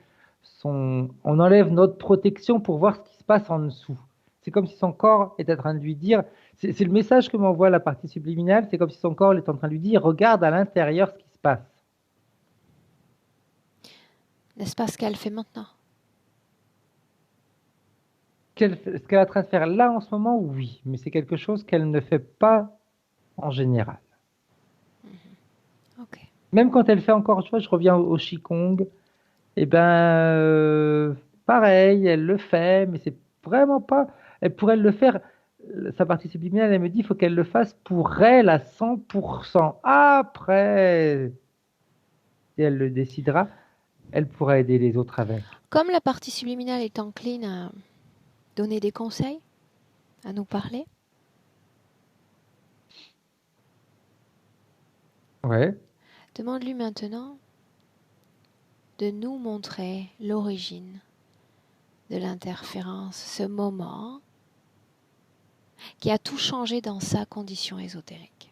on enlève notre protection pour voir ce qui se passe en dessous. C'est comme si son corps était en train de lui dire, c'est le message que m'envoie la partie subliminale, c'est comme si son corps est en train de lui dire, regarde à l'intérieur ce qui se passe. N'est-ce pas ce qu'elle fait maintenant? Ce qu'elle est en train de faire là en ce moment, oui, mais c'est quelque chose qu'elle ne fait pas en général. Ok. Même quand elle fait encore, tu vois, je reviens au Qigong, et ben, pareil, elle le fait, mais c'est vraiment pas. Elle pourrait le faire, sa partie subliminale, elle me dit, il faut qu'elle le fasse pour elle à 100%. Après, si elle le décidera, elle pourra aider les autres avec. Comme la partie subliminale est encline à donner des conseils, à nous parler, Ouais. demande-lui maintenant de nous montrer l'origine de l'interférence, ce moment qui a tout changé dans sa condition ésotérique.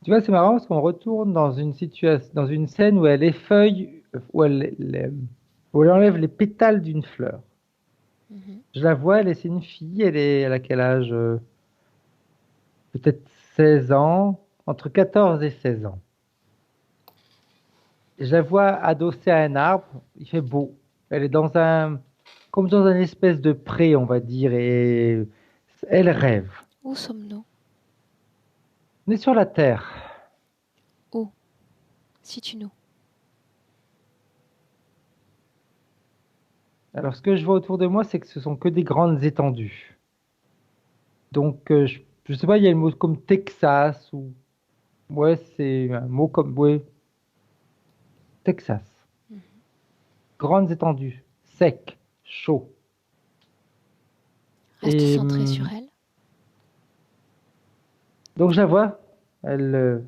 Tu vois, c'est marrant parce qu'on retourne dans une situation, dans une scène où elle effeuille, où elle enlève les pétales d'une fleur. Mhm. Je la vois, c'est une fille, elle a quel âge? Peut-être 16 ans, entre 14 et 16 ans. Je la vois adossée à un arbre, il fait beau. Elle est dans comme dans un espèce de pré, on va dire, et elle rêve. Où sommes-nous? On est sur la Terre. Où? Situe-nous. Alors, ce que je vois autour de moi, c'est que ce sont que des grandes étendues. Donc, je ne sais pas, il y a le mot comme Texas, ou... Ouais, c'est un mot comme... Ouais, Texas. Grandes étendues, sec, chaud. Reste Et centré sur elle. donc, je la vois. Elle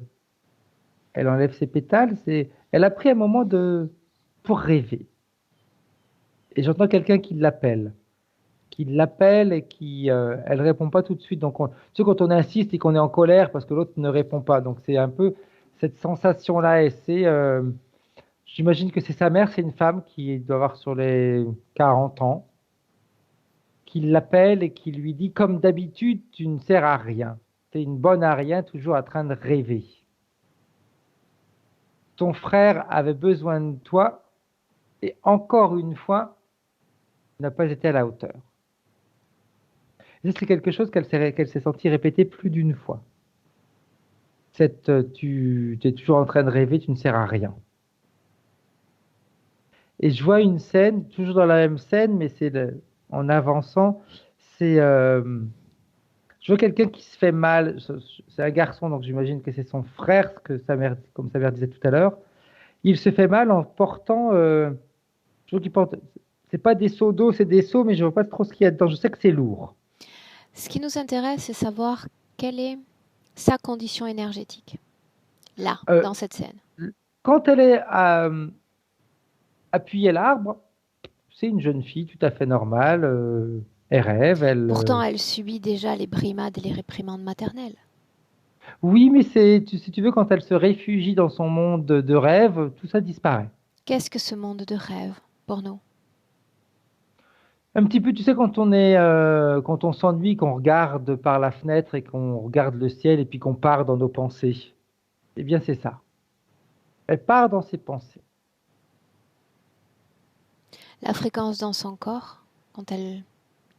enlève ses pétales. Elle a pris un moment pour rêver. Et j'entends quelqu'un qui l'appelle et elle répond pas tout de suite. Donc, tu sais, quand on insiste et qu'on est en colère parce que l'autre ne répond pas. Donc, c'est un peu cette sensation-là. Et j'imagine que c'est sa mère, c'est une femme qui doit avoir sur les 40 ans, qui l'appelle et qui lui dit, comme d'habitude, tu ne sers à rien. Tu es une bonne à rien, toujours en train de rêver. Ton frère avait besoin de toi et encore une fois, tu n'as pas été à la hauteur. Et ça, c'est quelque chose qu'elle s'est sentie répéter plus d'une fois. Tu es toujours en train de rêver, tu ne sers à rien. Et je vois une scène, toujours dans la même scène, mais en avançant, c'est je vois quelqu'un qui se fait mal. C'est un garçon, donc j'imagine que c'est son frère, comme sa mère disait tout à l'heure. Il se fait mal en portant, je vois qu'il porte, c'est pas des seaux d'eau, c'est des seaux, mais je vois pas trop ce qu'il y a dedans. Je sais que c'est lourd. Ce qui nous intéresse, c'est savoir quelle est sa condition énergétique, là, Euh, dans cette scène. Quand elle est appuyée à l'arbre, c'est une jeune fille tout à fait normale. Elle rêve, Pourtant, elle subit déjà les brimades et les réprimandes maternelles. Oui, mais si tu veux, quand elle se réfugie dans son monde de rêve, tout ça disparaît. Qu'est-ce que ce monde de rêve pour nous? Un petit peu, tu sais, quand on s'ennuie, qu'on regarde par la fenêtre et qu'on regarde le ciel et puis qu'on part dans nos pensées. Eh bien, c'est ça. Elle part dans ses pensées. La fréquence dans son corps, quand elle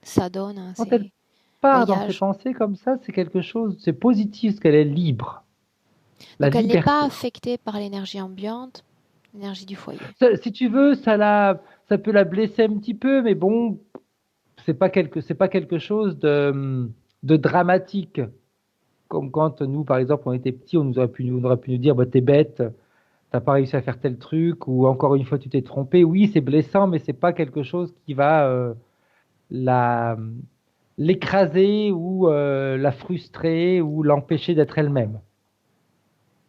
s'adonne à Quand elle ces part dans ses voyages. pensées comme ça, c'est quelque chose, c'est positif, parce qu'elle est libre. La Donc elle n'est pas liberté. affectée par l'énergie ambiante, l'énergie du foyer. Si tu veux, ça peut la blesser un petit peu, mais bon, c'est pas quelque chose de dramatique. Comme quand nous, par exemple, on était petits, on aurait pu nous dire, bah, t'es bête, t'as pas réussi à faire tel truc, ou encore une fois, tu t'es trompé. Oui, c'est blessant, mais c'est pas quelque chose qui va la, l'écraser ou la frustrer ou l'empêcher d'être elle-même.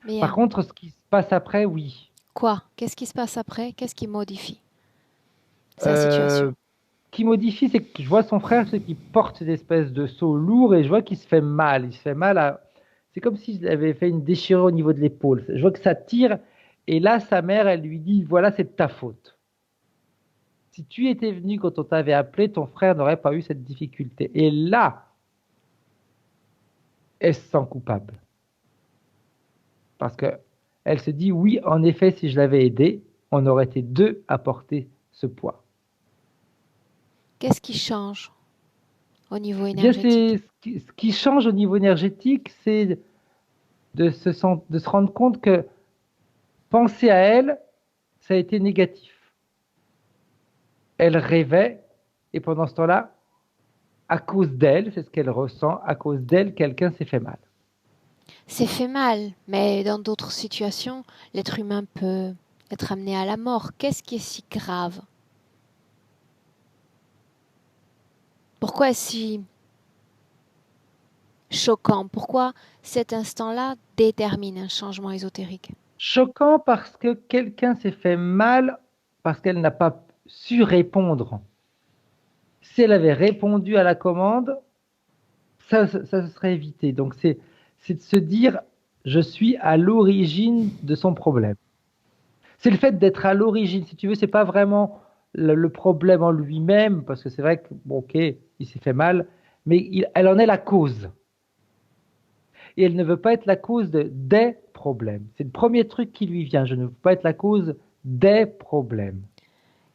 Mais Par contre, ce qui se passe après, oui. quoi? Qu'est-ce qui se passe après? Qu'est-ce qui modifie sa Euh, situation? qui modifie, c'est que je vois son frère, c'est qu'il porte cette espèce de seau lourd et je vois qu'il se fait mal. Il se fait mal à... C'est comme s'il avait fait une déchirure au niveau de l'épaule. Je vois que ça tire et là, sa mère, elle lui dit, voilà, c'est de ta faute. Si tu étais venu quand on t'avait appelé, ton frère n'aurait pas eu cette difficulté. Et là, elle se sent coupable. Parce que elle se dit, oui, en effet, si je l'avais aidé, on aurait été deux à porter ce poids. Qu'est-ce qui change au niveau Eh bien, énergétique? ce qui change au niveau énergétique, c'est de se rendre compte que penser à elle, ça a été négatif. Elle rêvait, et pendant ce temps-là, à cause d'elle, c'est ce qu'elle ressent, à cause d'elle, quelqu'un s'est fait mal. C'est fait mal, mais dans d'autres situations, l'être humain peut être amené à la mort. Qu'est-ce qui est si grave? Pourquoi est-ce si choquant? Pourquoi cet instant-là détermine un changement ésotérique? Choquant parce que quelqu'un s'est fait mal, parce qu'elle n'a pas su répondre. Si elle avait répondu à la commande, ça se serait évité. Donc c'est de se dire, je suis à l'origine de son problème. C'est le fait d'être à l'origine, si tu veux, c'est pas vraiment le problème en lui-même, parce que c'est vrai que, bon, ok, il s'est fait mal, mais elle en est la cause. Et elle ne veut pas être la cause des problèmes. C'est le premier truc qui lui vient. Je ne veux pas être la cause des problèmes.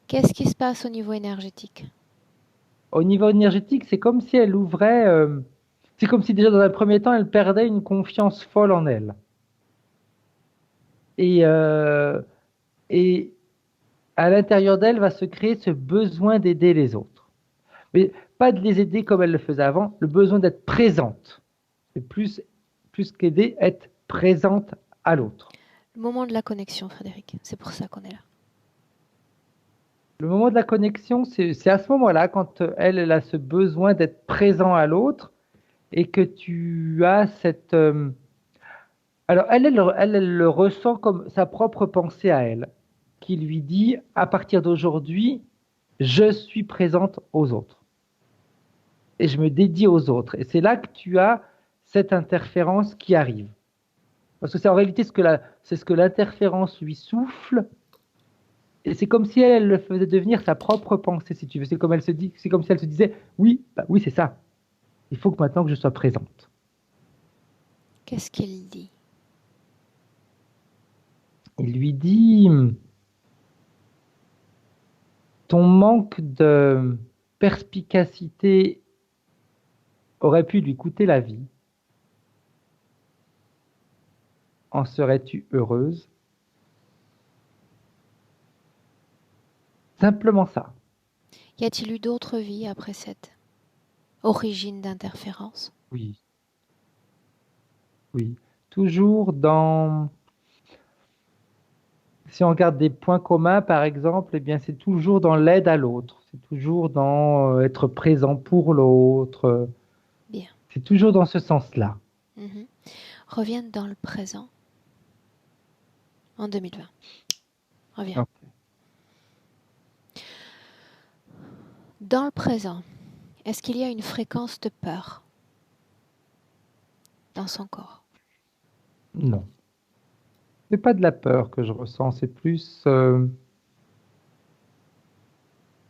Qu'est-ce qui se passe au niveau énergétique? au niveau énergétique, c'est comme si elle ouvrait, c'est comme si déjà dans un premier temps, elle perdait une confiance folle en elle. Et, euh, et à l'intérieur d'elle va se créer ce besoin d'aider les autres. Mais pas de les aider comme elle le faisait avant, le besoin d'être présente. C'est plus qu'aider, être présente à l'autre. Le moment de la connexion, Frédéric. C'est pour ça qu'on est là. Le moment de la connexion, c'est à ce moment-là, quand elle a ce besoin d'être présent à l'autre et que tu as cette... alors, elle le ressent comme sa propre pensée à elle, qui lui dit, à partir d'aujourd'hui, je suis présente aux autres. Et je me dédie aux autres. Et c'est là que tu as cette interférence qui arrive. Parce que c'est en réalité c'est ce que l'interférence lui souffle. Et c'est comme si elle le faisait devenir sa propre pensée, si tu veux. C'est comme si elle se disait, oui, bah oui, c'est ça. Il faut que maintenant que je sois présente. Qu'est-ce qu'il dit? Il lui dit, ton manque de perspicacité aurait pu lui coûter la vie. En serais-tu heureuse? Simplement ça. Y a-t-il eu d'autres vies après cette origine d'interférence? Oui, oui. Toujours dans... Si on regarde des points communs, par exemple, eh bien, c'est toujours dans l'aide à l'autre. C'est toujours dans être présent pour l'autre. Bien. C'est toujours dans ce sens-là. Mhm. Reviens dans le présent, en 2020. Reviens. Ok. Dans le présent, est-ce qu'il y a une fréquence de peur dans son corps? Non. C'est pas de la peur que je ressens, c'est plus... moi,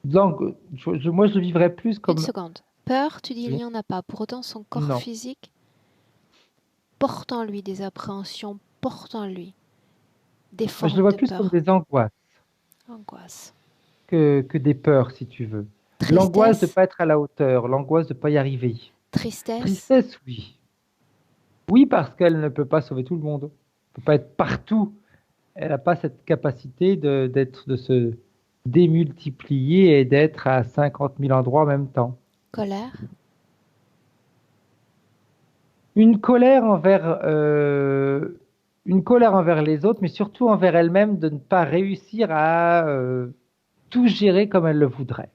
je le vivrais plus Une comme... seconde. Peur, tu dis il Oui. n'y en a pas. Pour autant, son corps Non. physique porte en lui des appréhensions, porte en lui des Moi, je le formes vois de plus comme peur. des angoisses Angoisse. que des peurs, si tu veux. L'angoisse de ne Tristesse. pas être à la hauteur, l'angoisse de ne pas y arriver. Tristesse. Tristesse, oui. Oui, parce qu'elle ne peut pas sauver tout le monde. Elle ne peut pas être partout. Elle n'a pas cette capacité de se démultiplier et d'être à 50 000 endroits en même temps. Colère. Une colère envers, une colère envers les autres, mais surtout envers elle-même de ne pas réussir à tout gérer comme elle le voudrait.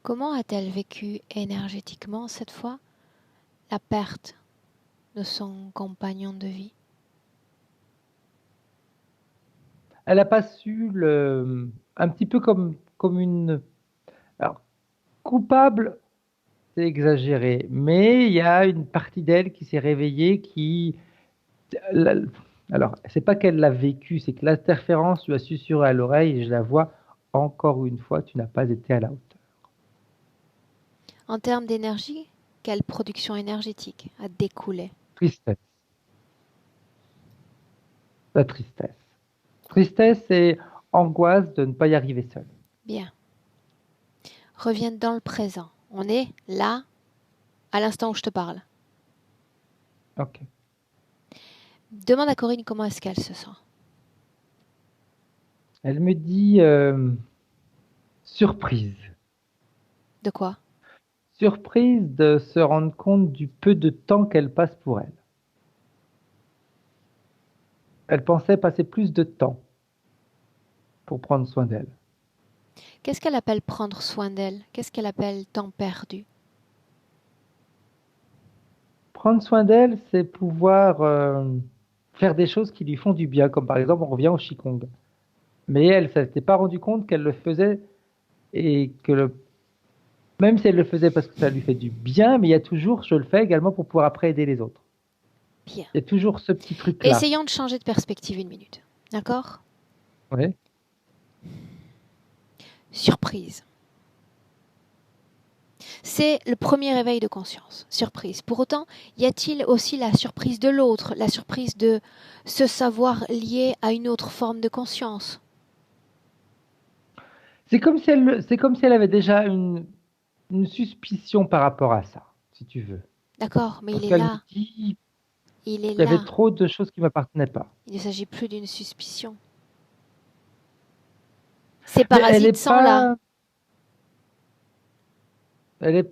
Comment a-t-elle vécu énergétiquement cette fois la perte de son compagnon de vie? Elle n'a pas su un petit peu comme une, alors, coupable, c'est exagéré, mais il y a une partie d'elle qui s'est réveillée, la- alors, c'est pas qu'elle l'a vécu, c'est que l'interférence lui a susurré à l'oreille et je la vois encore une fois, tu n'as pas été à la hauteur. En termes d'énergie, quelle production énergétique a découlé? Tristesse, la tristesse. Tristesse et angoisse de ne pas y arriver seul. Bien. Reviens dans le présent. On est là, à l'instant où je te parle. Ok. Demande à Corinne comment est-ce qu'elle se sent. Elle me dit surprise. De quoi? Surprise de se rendre compte du peu de temps qu'elle passe pour elle. Elle pensait passer plus de temps pour prendre soin d'elle. Qu'est-ce qu'elle appelle prendre soin d'elle? Qu'est-ce qu'elle appelle temps perdu? Prendre soin d'elle, c'est pouvoir faire des choses qui lui font du bien, comme par exemple on revient au Qigong. Mais elle ne s'était pas rendue compte qu'elle le faisait et même si elle le faisait parce que ça lui fait du bien, mais il y a toujours, je le fais également pour pouvoir après aider les autres. Bien. Il y a toujours ce petit truc-là. Essayons de changer de perspective une minute. D'accord? Oui. Surprise. C'est le premier réveil de conscience. Surprise. Pour autant, y a-t-il aussi la surprise de l'autre, la surprise de se savoir lié à une autre forme de conscience? C'est comme si elle avait déjà une une suspicion par rapport à ça, si tu veux. D'accord, mais Parce il est qu'elle me là. dit Il est qu'il y avait là. trop de choses qui ne m'appartenaient pas. Il ne s'agit plus d'une suspicion. Ces Mais elle n'est parasites sont là.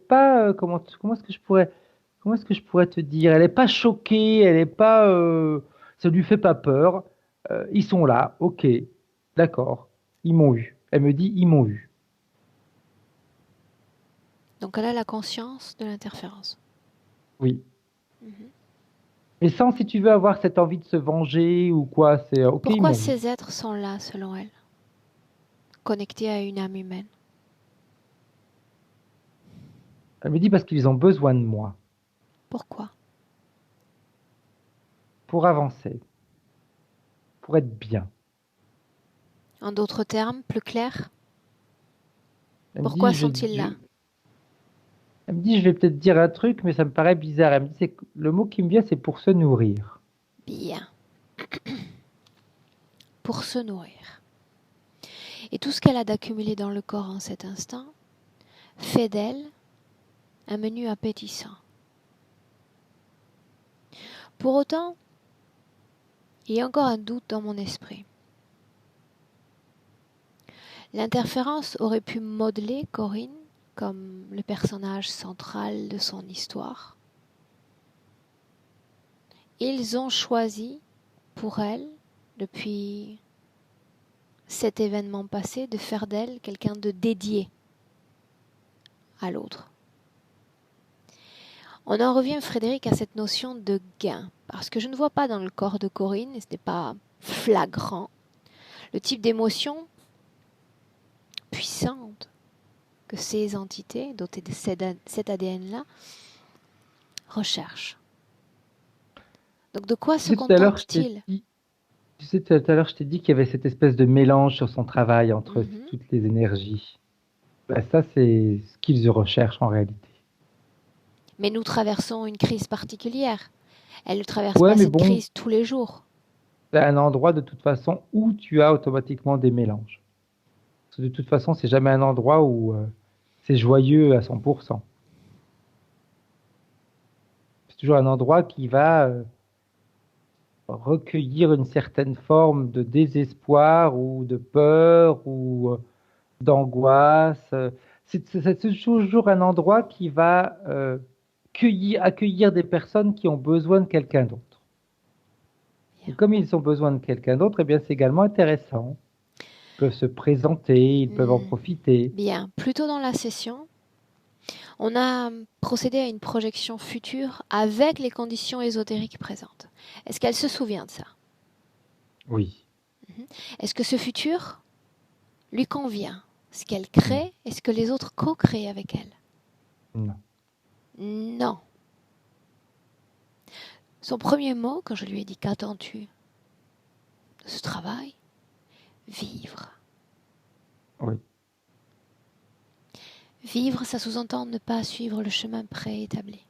pas, comment comment est-ce que je pourrais te dire? Elle n'est pas choquée, elle n'est pas, ça lui fait pas peur. Ils sont là, ok, d'accord, ils m'ont eu. Elle me dit, ils m'ont eu. Donc elle a la conscience de l'interférence. Oui. Mhm. Mais sans, si tu veux, avoir cette envie de se venger ou quoi, c'est ok, ils Pourquoi m'ont eu. ces êtres sont là, selon elle, connectés à une âme humaine? Elle me dit parce qu'ils ont besoin de moi Pourquoi? pour avancer, pour être bien. En d'autres termes, plus clairs, Elle me pourquoi dit, sont-ils là? elle me dit, je vais peut-être dire un truc, mais ça me paraît bizarre. Elle me dit, le mot qui me vient, c'est pour se nourrir. Bien. Pour se nourrir. Et tout ce qu'elle a d'accumulé dans le corps en cet instant fait d'elle un menu appétissant. Pour autant, il y a encore un doute dans mon esprit. L'interférence aurait pu modeler Corinne comme le personnage central de son histoire. Ils ont choisi pour elle, depuis cet événement passé, de faire d'elle quelqu'un de dédié à l'autre. On en revient, Frédéric, à cette notion de gain, parce que je ne vois pas dans le corps de Corinne, et ce n'est pas flagrant, le type d'émotion puissante que ces entités, dotées de cet ADN-là, recherchent. Donc de quoi Tu se sais, tout à l'heure, je t'ai contente-t-il? dit, tu sais, tout à l'heure, je t'ai dit qu'il y avait cette espèce de mélange sur son travail entre Mhm. toutes les énergies. Ben, ça, c'est ce qu'ils recherchent en réalité. Mais nous traversons une crise particulière. Elle ne traverse Ouais, pas mais cette bon, crise tous les jours. c'est un endroit de toute façon où tu as automatiquement des mélanges. Parce que de toute façon, c'est jamais un endroit où c'est joyeux à 100%. C'est toujours un endroit qui va recueillir une certaine forme de désespoir ou de peur ou d'angoisse. C'est toujours un endroit qui va accueillir des personnes qui ont besoin de quelqu'un d'autre. Et Bien. comme ils ont besoin de quelqu'un d'autre, eh bien, c'est également intéressant. Ils peuvent se présenter, ils peuvent en profiter. Bien. Plus tôt dans la session, on a procédé à une projection future avec les conditions ésotériques présentes. Est-ce qu'elle se souvient de ça? Oui. Est-ce que ce futur lui convient? Ce qu'elle Non. crée, est-ce que les autres co-créent avec elle? Non. Non. Son premier mot, quand je lui ai dit qu'attends-tu de ce travail? Vivre. Oui. Vivre, ça sous-entend ne pas suivre le chemin préétabli.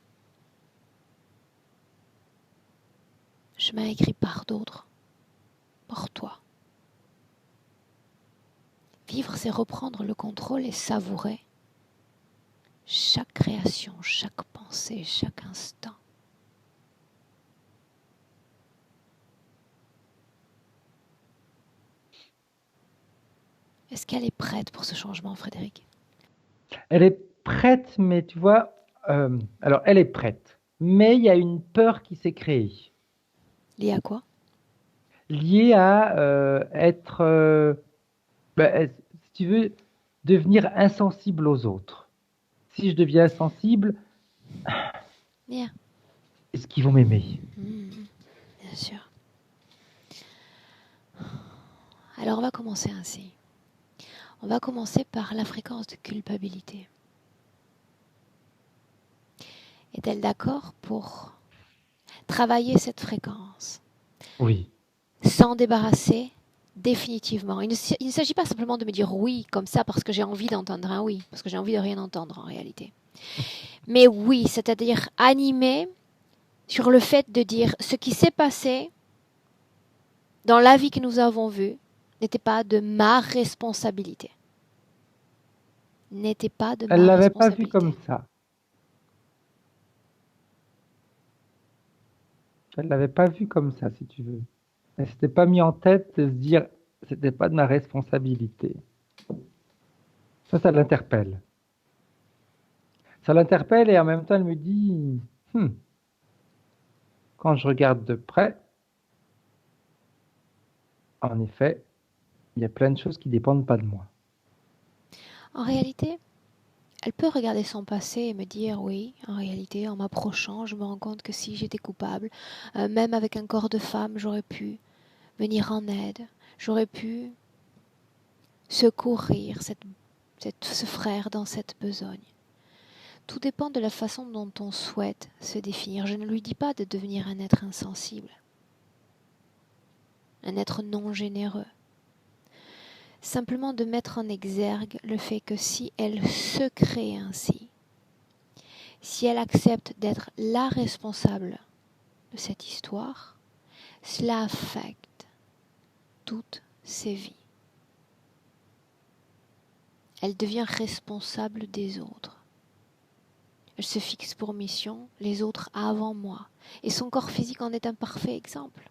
Chemin écrit par d'autres, par toi. Vivre, c'est reprendre le contrôle et savourer chaque création, chaque pensée, chaque instant. Est-ce qu'elle est prête pour ce changement, Frédéric? Elle est prête, mais tu vois, alors elle est prête. Mais il y a une peur qui s'est créée, Lié à quoi? liée à être, si tu veux, devenir insensible aux autres. Si je deviens insensible, Bien. est-ce qu'ils vont m'aimer? Bien sûr. Alors on va commencer ainsi. On va commencer par la fréquence de culpabilité. Est-elle d'accord pour travailler cette fréquence? Oui. S'en débarrasser définitivement. Il ne s'agit pas simplement de me dire oui comme ça parce que j'ai envie d'entendre un oui, parce que j'ai envie de rien entendre en réalité. Mais oui, c'est-à-dire animer sur le fait de dire ce qui s'est passé dans la vie que nous avons vue n'était pas de ma responsabilité. n'était pas de Elle ma l'avait pas vu comme responsabilité. ça. Elle l'avait pas vu comme ça, si tu veux. Elle s'était pas mis en tête de se dire, c'était pas de ma responsabilité. Ça l'interpelle. Ça l'interpelle et en même temps, elle me dit, Hmm, quand je regarde de près, en effet, il y a plein de choses qui dépendent pas de moi. En réalité, elle peut regarder son passé et me dire oui, en réalité, en m'approchant, je me rends compte que si j'étais coupable, même avec un corps de femme, j'aurais pu venir en aide, j'aurais pu secourir ce frère dans cette besogne. Tout dépend de la façon dont on souhaite se définir. Je ne lui dis pas de devenir un être insensible, un être non généreux. Simplement de mettre en exergue le fait que si elle se crée ainsi, si elle accepte d'être la responsable de cette histoire, cela affecte toutes ses vies. Elle devient responsable des autres. Elle se fixe pour mission les autres avant moi. Et son corps physique en est un parfait exemple.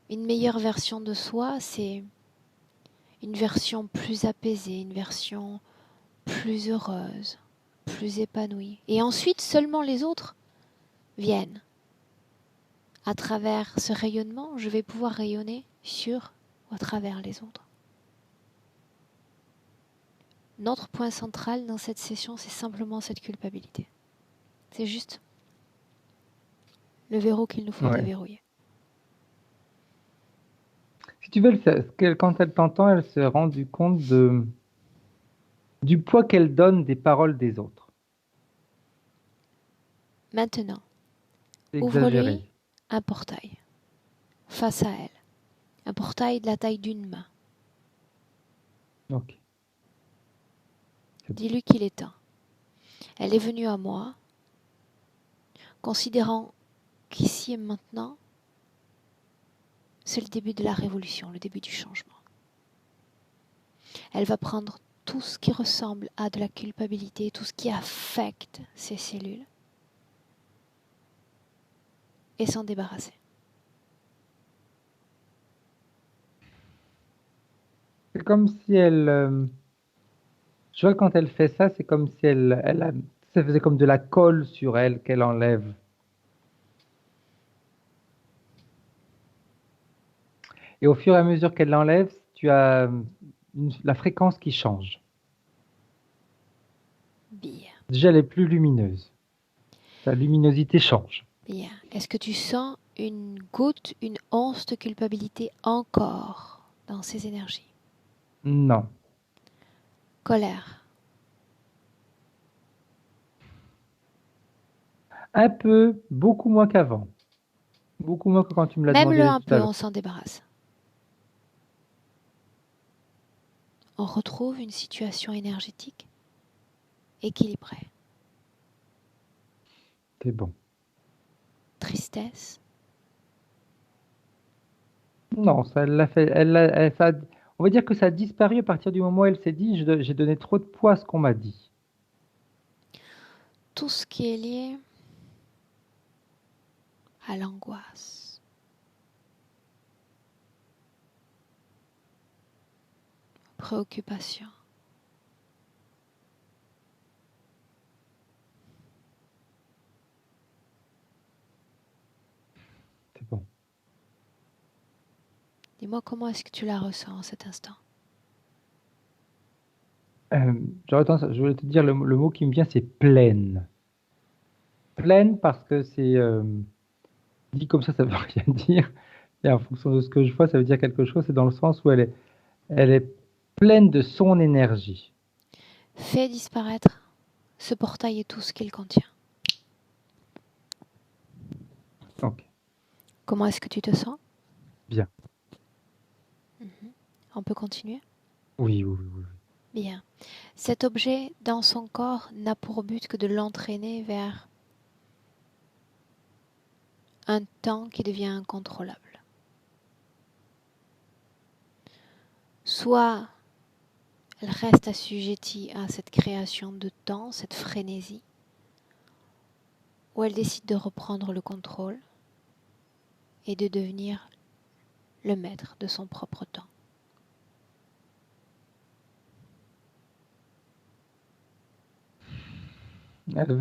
Une meilleure version de soi, c'est une version plus apaisée, une version plus heureuse, plus épanouie. Et ensuite, seulement les autres viennent. À travers ce rayonnement, je vais pouvoir rayonner sur ou à travers les autres. Notre point central dans cette session, c'est simplement cette culpabilité. C'est juste le verrou qu'il nous faut Ouais. déverrouiller. Si tu veux, quand elle t'entend, elle se rend compte du poids qu'elle donne des paroles des autres. Maintenant, C'est ouvre-lui exagéré. un portail face à elle. Un portail de la taille d'une main. Ok. Dis-lui qu'il est temps. Elle est venue à moi, considérant qu'ici et maintenant, c'est le début de la révolution, le début du changement. Elle va prendre tout ce qui ressemble à de la culpabilité, tout ce qui affecte ses cellules, et s'en débarrasser. C'est comme si je vois quand elle fait ça, c'est comme si ça faisait comme de la colle sur elle qu'elle enlève. Et au fur et à mesure qu'elle l'enlève, tu as la fréquence qui change. Bien, Déjà, elle est plus lumineuse. Ta luminosité change. bien. Est-ce que tu sens une goutte, une once de culpabilité encore dans ces énergies? Non. Colère. Un peu, beaucoup moins qu'avant. Beaucoup moins que quand tu me l'as Même le demandé un tout à peu, l'heure. on s'en débarrasse. On retrouve une situation énergétique équilibrée. C'est bon. Tristesse. Non, ça elle l'a fait. On va dire que ça a disparu à partir du moment où elle s'est dit, j'ai donné trop de poids à ce qu'on m'a dit. Tout ce qui est lié à l'angoisse. Préoccupation. C'est bon. Dis-moi comment est-ce que tu la ressens en cet instant? Euh, je voulais te dire le mot qui me vient, c'est pleine. Pleine parce que c'est dit comme ça veut rien dire. Et en fonction de ce que je vois, ça veut dire quelque chose. C'est dans le sens où elle est pleine de son énergie. Fais disparaître ce portail et tout ce qu'il contient. Ok, Comment est-ce que tu te sens? bien. On peut continuer? Oui, oui, oui, oui. Bien. Cet objet dans son corps n'a pour but que de l'entraîner vers un temps qui devient incontrôlable. Soit Elle reste assujettie à cette création de temps, cette frénésie, où elle décide de reprendre le contrôle et de devenir le maître de son propre temps. Elle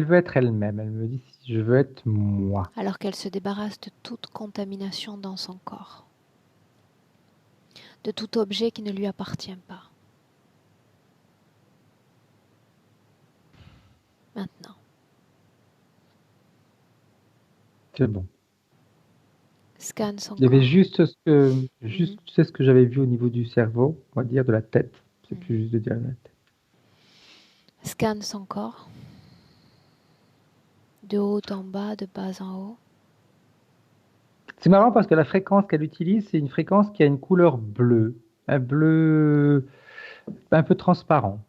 veut être elle-même. Elle me dit si je veux être moi. Alors qu'elle se débarrasse de toute contamination dans son corps, de tout objet qui ne lui appartient pas. Maintenant, C'est bon. scanne son Il y avait corps. juste, tu sais ce que j'avais vu au niveau du cerveau, on va dire de la tête. C'est plus juste de dire la tête. Scanne son corps, de haut en bas, de bas en haut. C'est marrant parce que la fréquence qu'elle utilise, c'est une fréquence qui a une couleur bleue, un bleu un peu transparent.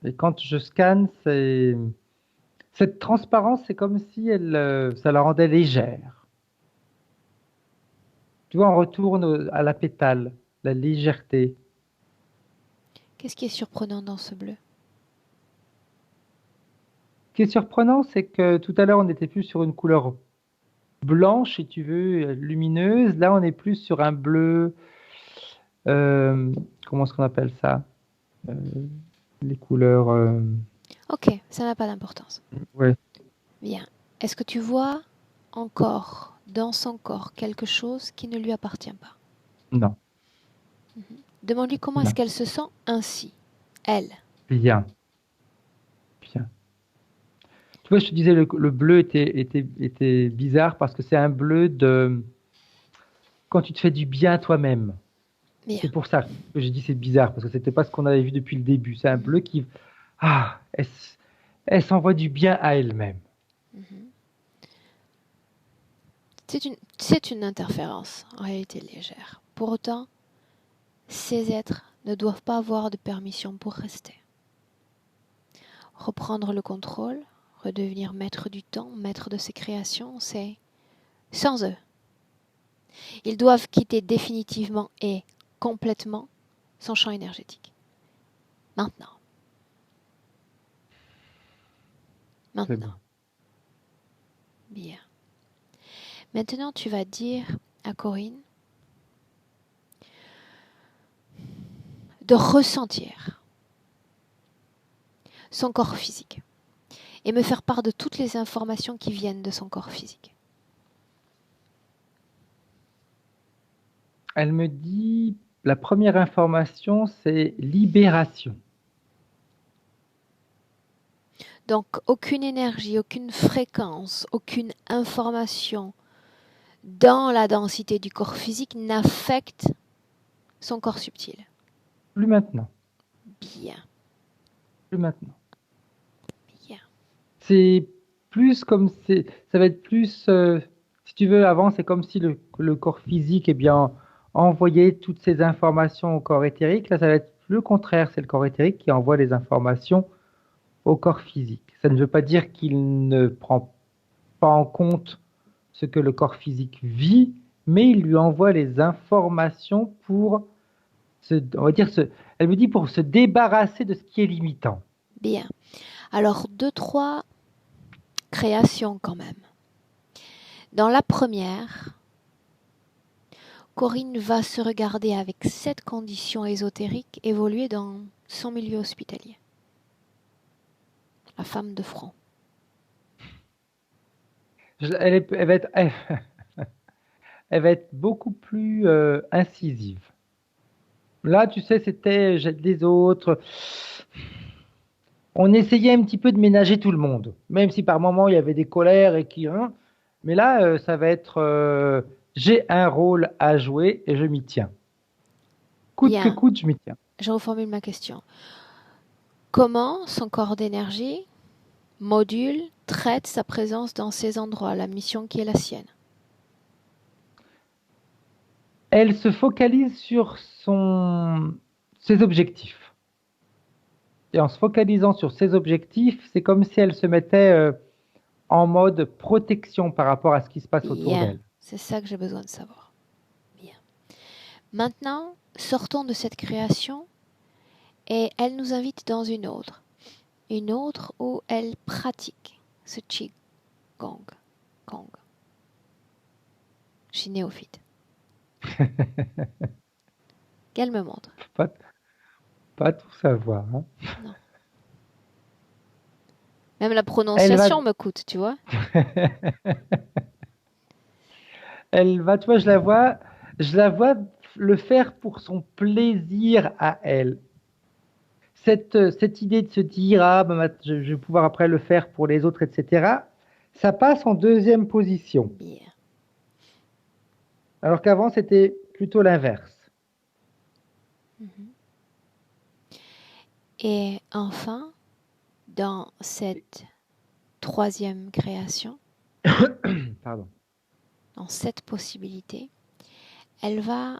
Et quand je scanne, cette transparence, c'est comme si ça la rendait légère. Tu vois, on retourne à la pétale, la légèreté. Qu'est-ce qui est surprenant dans ce bleu? Ce qui est surprenant, c'est que tout à l'heure, on était plus sur une couleur blanche, si tu veux, lumineuse. Là, on est plus sur un bleu. euh, Comment est-ce qu'on appelle ça? Euh, les couleurs. Ok, ça n'a pas d'importance. Ouais, Bien. Est-ce que tu vois encore dans son corps quelque chose qui ne lui appartient pas? non, Demande-lui comment est-ce non. qu'elle se sent ainsi, elle. Bien, bien. Tu vois, je te disais, le bleu était bizarre parce que c'est un bleu de quand tu te fais du bien à toi-même. Bien. C'est pour ça que j'ai dit c'est bizarre parce que c'était pas ce qu'on avait vu depuis le début. C'est un bleu qui, elle s'envoie du bien à elle-même. C'est une interférence, en réalité légère. Pour autant, ces êtres ne doivent pas avoir de permission pour rester. Reprendre le contrôle, redevenir maître du temps, maître de ses créations, c'est sans eux. Ils doivent quitter définitivement et complètement son champ énergétique. Maintenant. C'est bon. Maintenant. Bien. Maintenant, tu vas dire à Corinne de ressentir son corps physique et me faire part de toutes les informations qui viennent de son corps physique. Elle me dit, la première information, c'est libération. Donc, aucune énergie, aucune fréquence, aucune information dans la densité du corps physique n'affecte son corps subtil. Plus maintenant. Bien, Plus maintenant. bien. C'est plus comme ça va être plus, si tu veux, avant, c'est comme si le corps physique, eh bien, envoyait toutes ces informations au corps éthérique. Là, ça va être le contraire, c'est le corps éthérique qui envoie les informations au corps physique. Ça ne veut pas dire qu'il ne prend pas en compte ce que le corps physique vit, mais il lui envoie les informations pour on va dire, elle me dit pour se débarrasser de ce qui est limitant. Bien. Alors, 2, 3 créations quand même. Dans la première, Corinne va se regarder avec cette condition ésotérique évoluer dans son milieu hospitalier. La femme de front. Elle va être beaucoup plus incisive. Là, tu sais, c'était j'aide les autres. On essayait un petit peu de ménager tout le monde, même si par moments il y avait des colères et qui, hein, mais là, ça va être j'ai un rôle à jouer et je m'y tiens. Coûte que Bien. coûte, je m'y tiens. Je reformule ma question. Comment son corps d'énergie module, traite sa présence dans ces endroits, la mission qui est la sienne? Elle se focalise sur ses objectifs. Et en se focalisant sur ses objectifs, c'est comme si elle se mettait en mode protection par rapport à ce qui se passe autour Bien, d'elle. c'est ça que j'ai besoin de savoir. Bien. Maintenant, sortons de cette création Et elle nous invite dans une autre où elle pratique ce Qigong. Gong. Je suis néophyte. Qu'elle me montre. Pas, pas tout savoir. Hein. Non. Même la Elle va, prononciation me coûte, tu vois. elle va, tu vois, je la vois le faire pour son plaisir à elle. Cette idée de se dire, ah, ben, je vais pouvoir après le faire pour les autres, etc., ça passe en deuxième position. Bien. Alors qu'avant, c'était plutôt l'inverse. Mhm. Et enfin, dans cette troisième création, Pardon. dans cette possibilité, elle va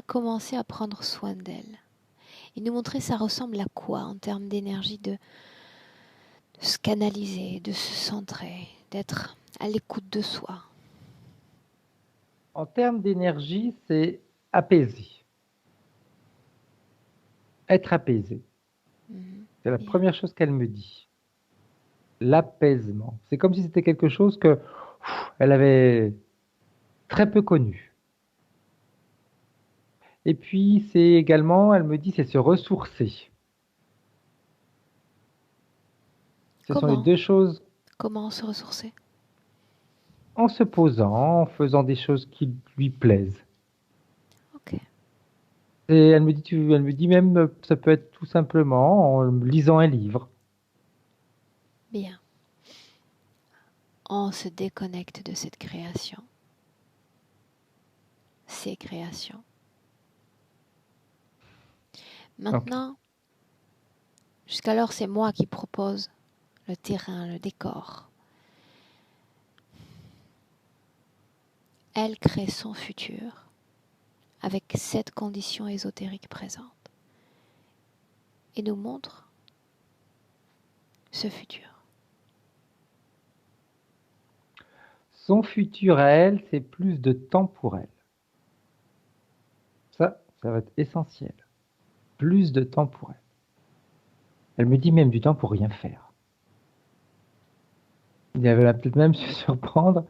commencer à prendre soin d'elle et nous montrer ça ressemble à quoi en termes d'énergie, de se canaliser, de se centrer, d'être à l'écoute de soi. En termes d'énergie, c'est apaisé. Être apaisé. C'est la Bien. première chose qu'elle me dit. L'apaisement. C'est comme si c'était quelque chose que elle avait très peu connu. Et puis, c'est également, elle me dit, c'est se ressourcer. Ce sont les Comment deux choses se ressourcer? en se posant, en faisant des choses qui lui plaisent. Ok. Et elle me dit même, ça peut être tout simplement en lisant un livre. Bien. On se déconnecte de cette création, ces créations. Maintenant, jusqu'alors, c'est moi qui propose le terrain, le décor. Elle crée son futur avec cette condition ésotérique présente et nous montre ce futur. Son futur à elle, c'est plus de temps pour elle. Ça va être essentiel. Plus de temps pour elle. Elle me dit même du temps pour rien faire. Elle va peut-être même se surprendre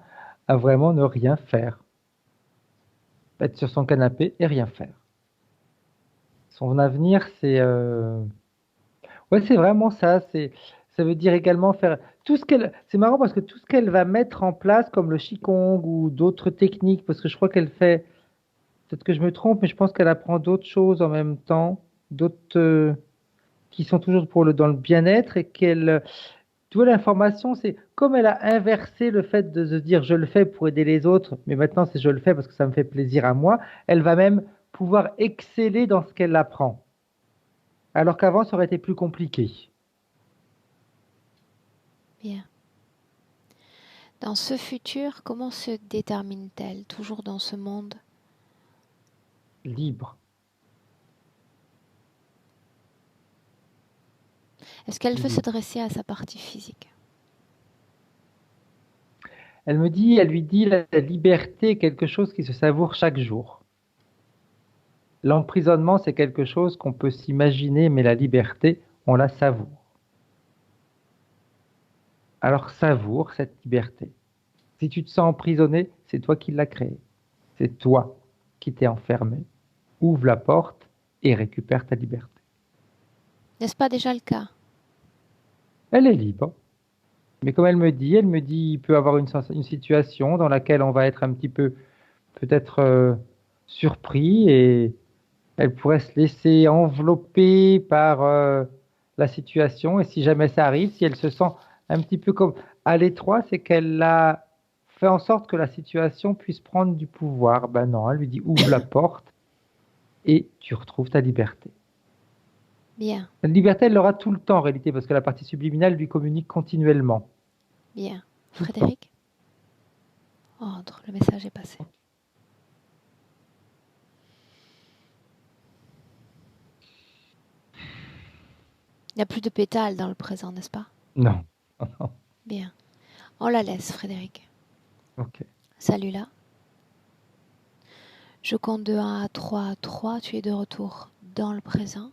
à vraiment ne rien faire. Être sur son canapé et rien faire. Son avenir, c'est ouais, c'est vraiment ça. Ça veut dire également faire tout ce qu'elle. C'est marrant parce que tout ce qu'elle va mettre en place, comme le Qigong ou d'autres techniques, parce que je crois qu'elle fait. Peut-être que je me trompe, mais je pense qu'elle apprend d'autres choses en même temps, d'autres qui sont toujours dans le bien-être et qu'elle. Tu vois, l'information, c'est comme elle a inversé le fait de se dire je le fais pour aider les autres, mais maintenant c'est je le fais parce que ça me fait plaisir à moi. Elle va même pouvoir exceller dans ce qu'elle apprend, alors qu'avant ça aurait été plus compliqué. Bien. Dans ce futur, comment se détermine-t-elle, toujours dans ce monde? Libre. Est-ce qu'elle veut Libre. s'adresser à sa partie physique? Elle lui dit, la liberté est quelque chose qui se savoure chaque jour. L'emprisonnement, c'est quelque chose qu'on peut s'imaginer, mais la liberté, on la savoure. Alors savoure cette liberté. Si tu te sens emprisonné, c'est toi qui l'as créée. C'est toi qui t'es enfermé. Ouvre la porte et récupère ta liberté. N'est-ce pas déjà le cas? Elle est libre. Mais comme elle me dit, il peut y avoir une situation dans laquelle on va être un petit peu, peut-être, surpris et elle pourrait se laisser envelopper par la situation. Et si jamais ça arrive, si elle se sent un petit peu comme à l'étroit, c'est qu'elle a fait en sorte que la situation puisse prendre du pouvoir. Ben non, elle lui dit ouvre la porte et tu retrouves ta liberté. Bien, La liberté, elle l'aura tout le temps en réalité, parce que la partie subliminale lui communique continuellement. bien. Tout le temps. Frédéric? Entre, le message est passé. Il n'y a plus de pétales dans le présent, n'est-ce pas? Non. Bien. On la laisse, Frédéric. Ok. Salut là. Je compte de 1 à 3. 3, tu es de retour. dans le présent,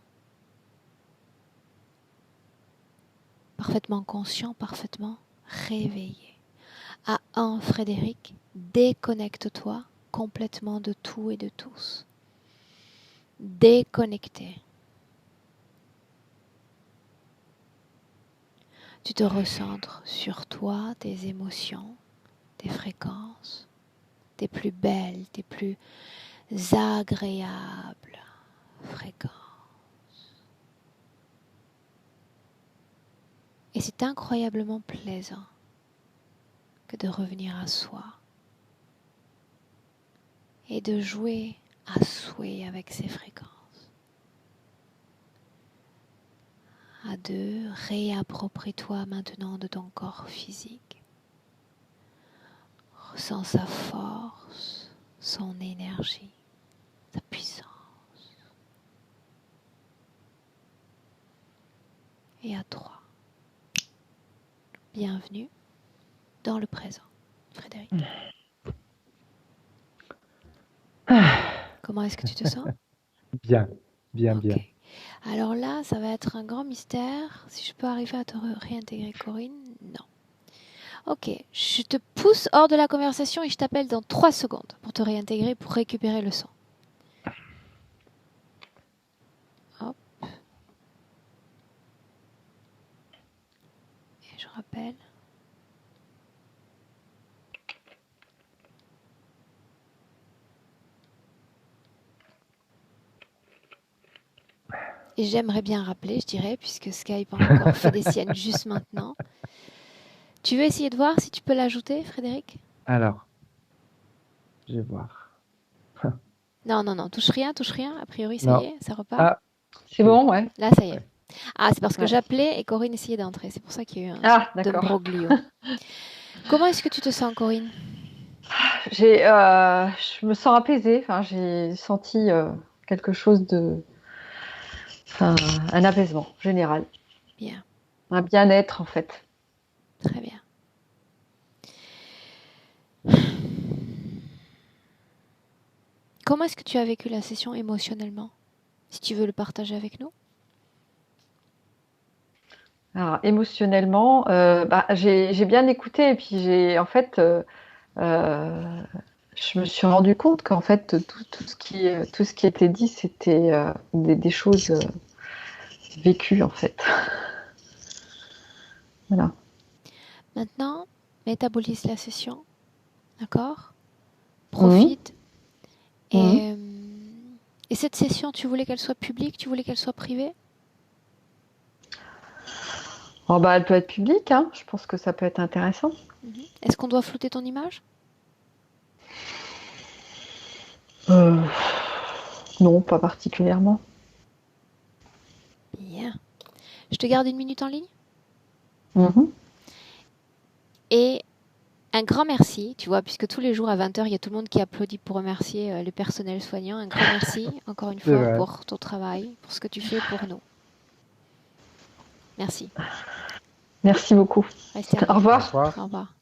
parfaitement conscient, parfaitement réveillé. À 1, Frédéric, déconnecte-toi complètement de tout et de tous. Déconnecté. Tu te recentres sur toi, tes émotions, tes fréquences, tes plus belles, tes plus agréables fréquences. Et c'est incroyablement plaisant que de revenir à soi et de jouer à souhait avec ces fréquences. À 2, réapproprie-toi maintenant de ton corps physique. Ressens sa force, son énergie, sa puissance. Et à 3, bienvenue dans le présent, Frédéric. Comment est-ce que tu te sens? Bien, bien, Ok. bien. Alors là, ça va être un grand mystère. Si je peux arriver à te réintégrer, Corinne? Non. Ok, je te pousse hors de la conversation et je t'appelle dans 3 secondes pour te réintégrer, pour récupérer le son. Hop. Et je rappelle. Et j'aimerais bien rappeler, je dirais, puisque Skype a encore fait des siennes juste maintenant. Tu veux essayer de voir si tu peux l'ajouter, Frédéric? Alors, je vais voir. Non, non, non, touche rien. A priori, ça Non. y est, ça repart. Ah, C'est bon, ouais. Là, ça y est. Ah, c'est parce que Ouais. j'appelais et Corinne essayait d'entrer. C'est pour ça qu'il y a eu un Ah, d'accord. broglio. Comment est-ce que tu te sens, Corinne? Je me sens apaisée. Enfin, j'ai senti quelque chose enfin, un apaisement général, Bien, un bien-être en fait. très bien. Comment est-ce que tu as vécu la session émotionnellement? Si tu veux le partager avec nous. Alors, émotionnellement, j'ai bien écouté et puis en fait, je me suis rendu compte qu'en fait tout ce qui était dit, c'était des choses vécues en fait. Voilà. Maintenant, métabolise la session, d'accord? Mhm. Profite. Mhm. Et cette session, tu voulais qu'elle soit publique? Tu voulais qu'elle soit privée? Oh, bah, elle peut être publique, hein. Je pense que ça peut être intéressant. Est-ce qu'on doit flouter ton image? Euh, non, pas particulièrement. Bien. Je te garde 1 minute en ligne. Mhm. Et un grand merci, tu vois, puisque tous les jours à 20h, il y a tout le monde qui applaudit pour remercier le personnel soignant. Un grand merci, encore une c'est fois, vrai. pour ton travail, pour ce que tu fais pour nous. Merci. Merci beaucoup. Restez Au en ligne. revoir. Au revoir. Au revoir.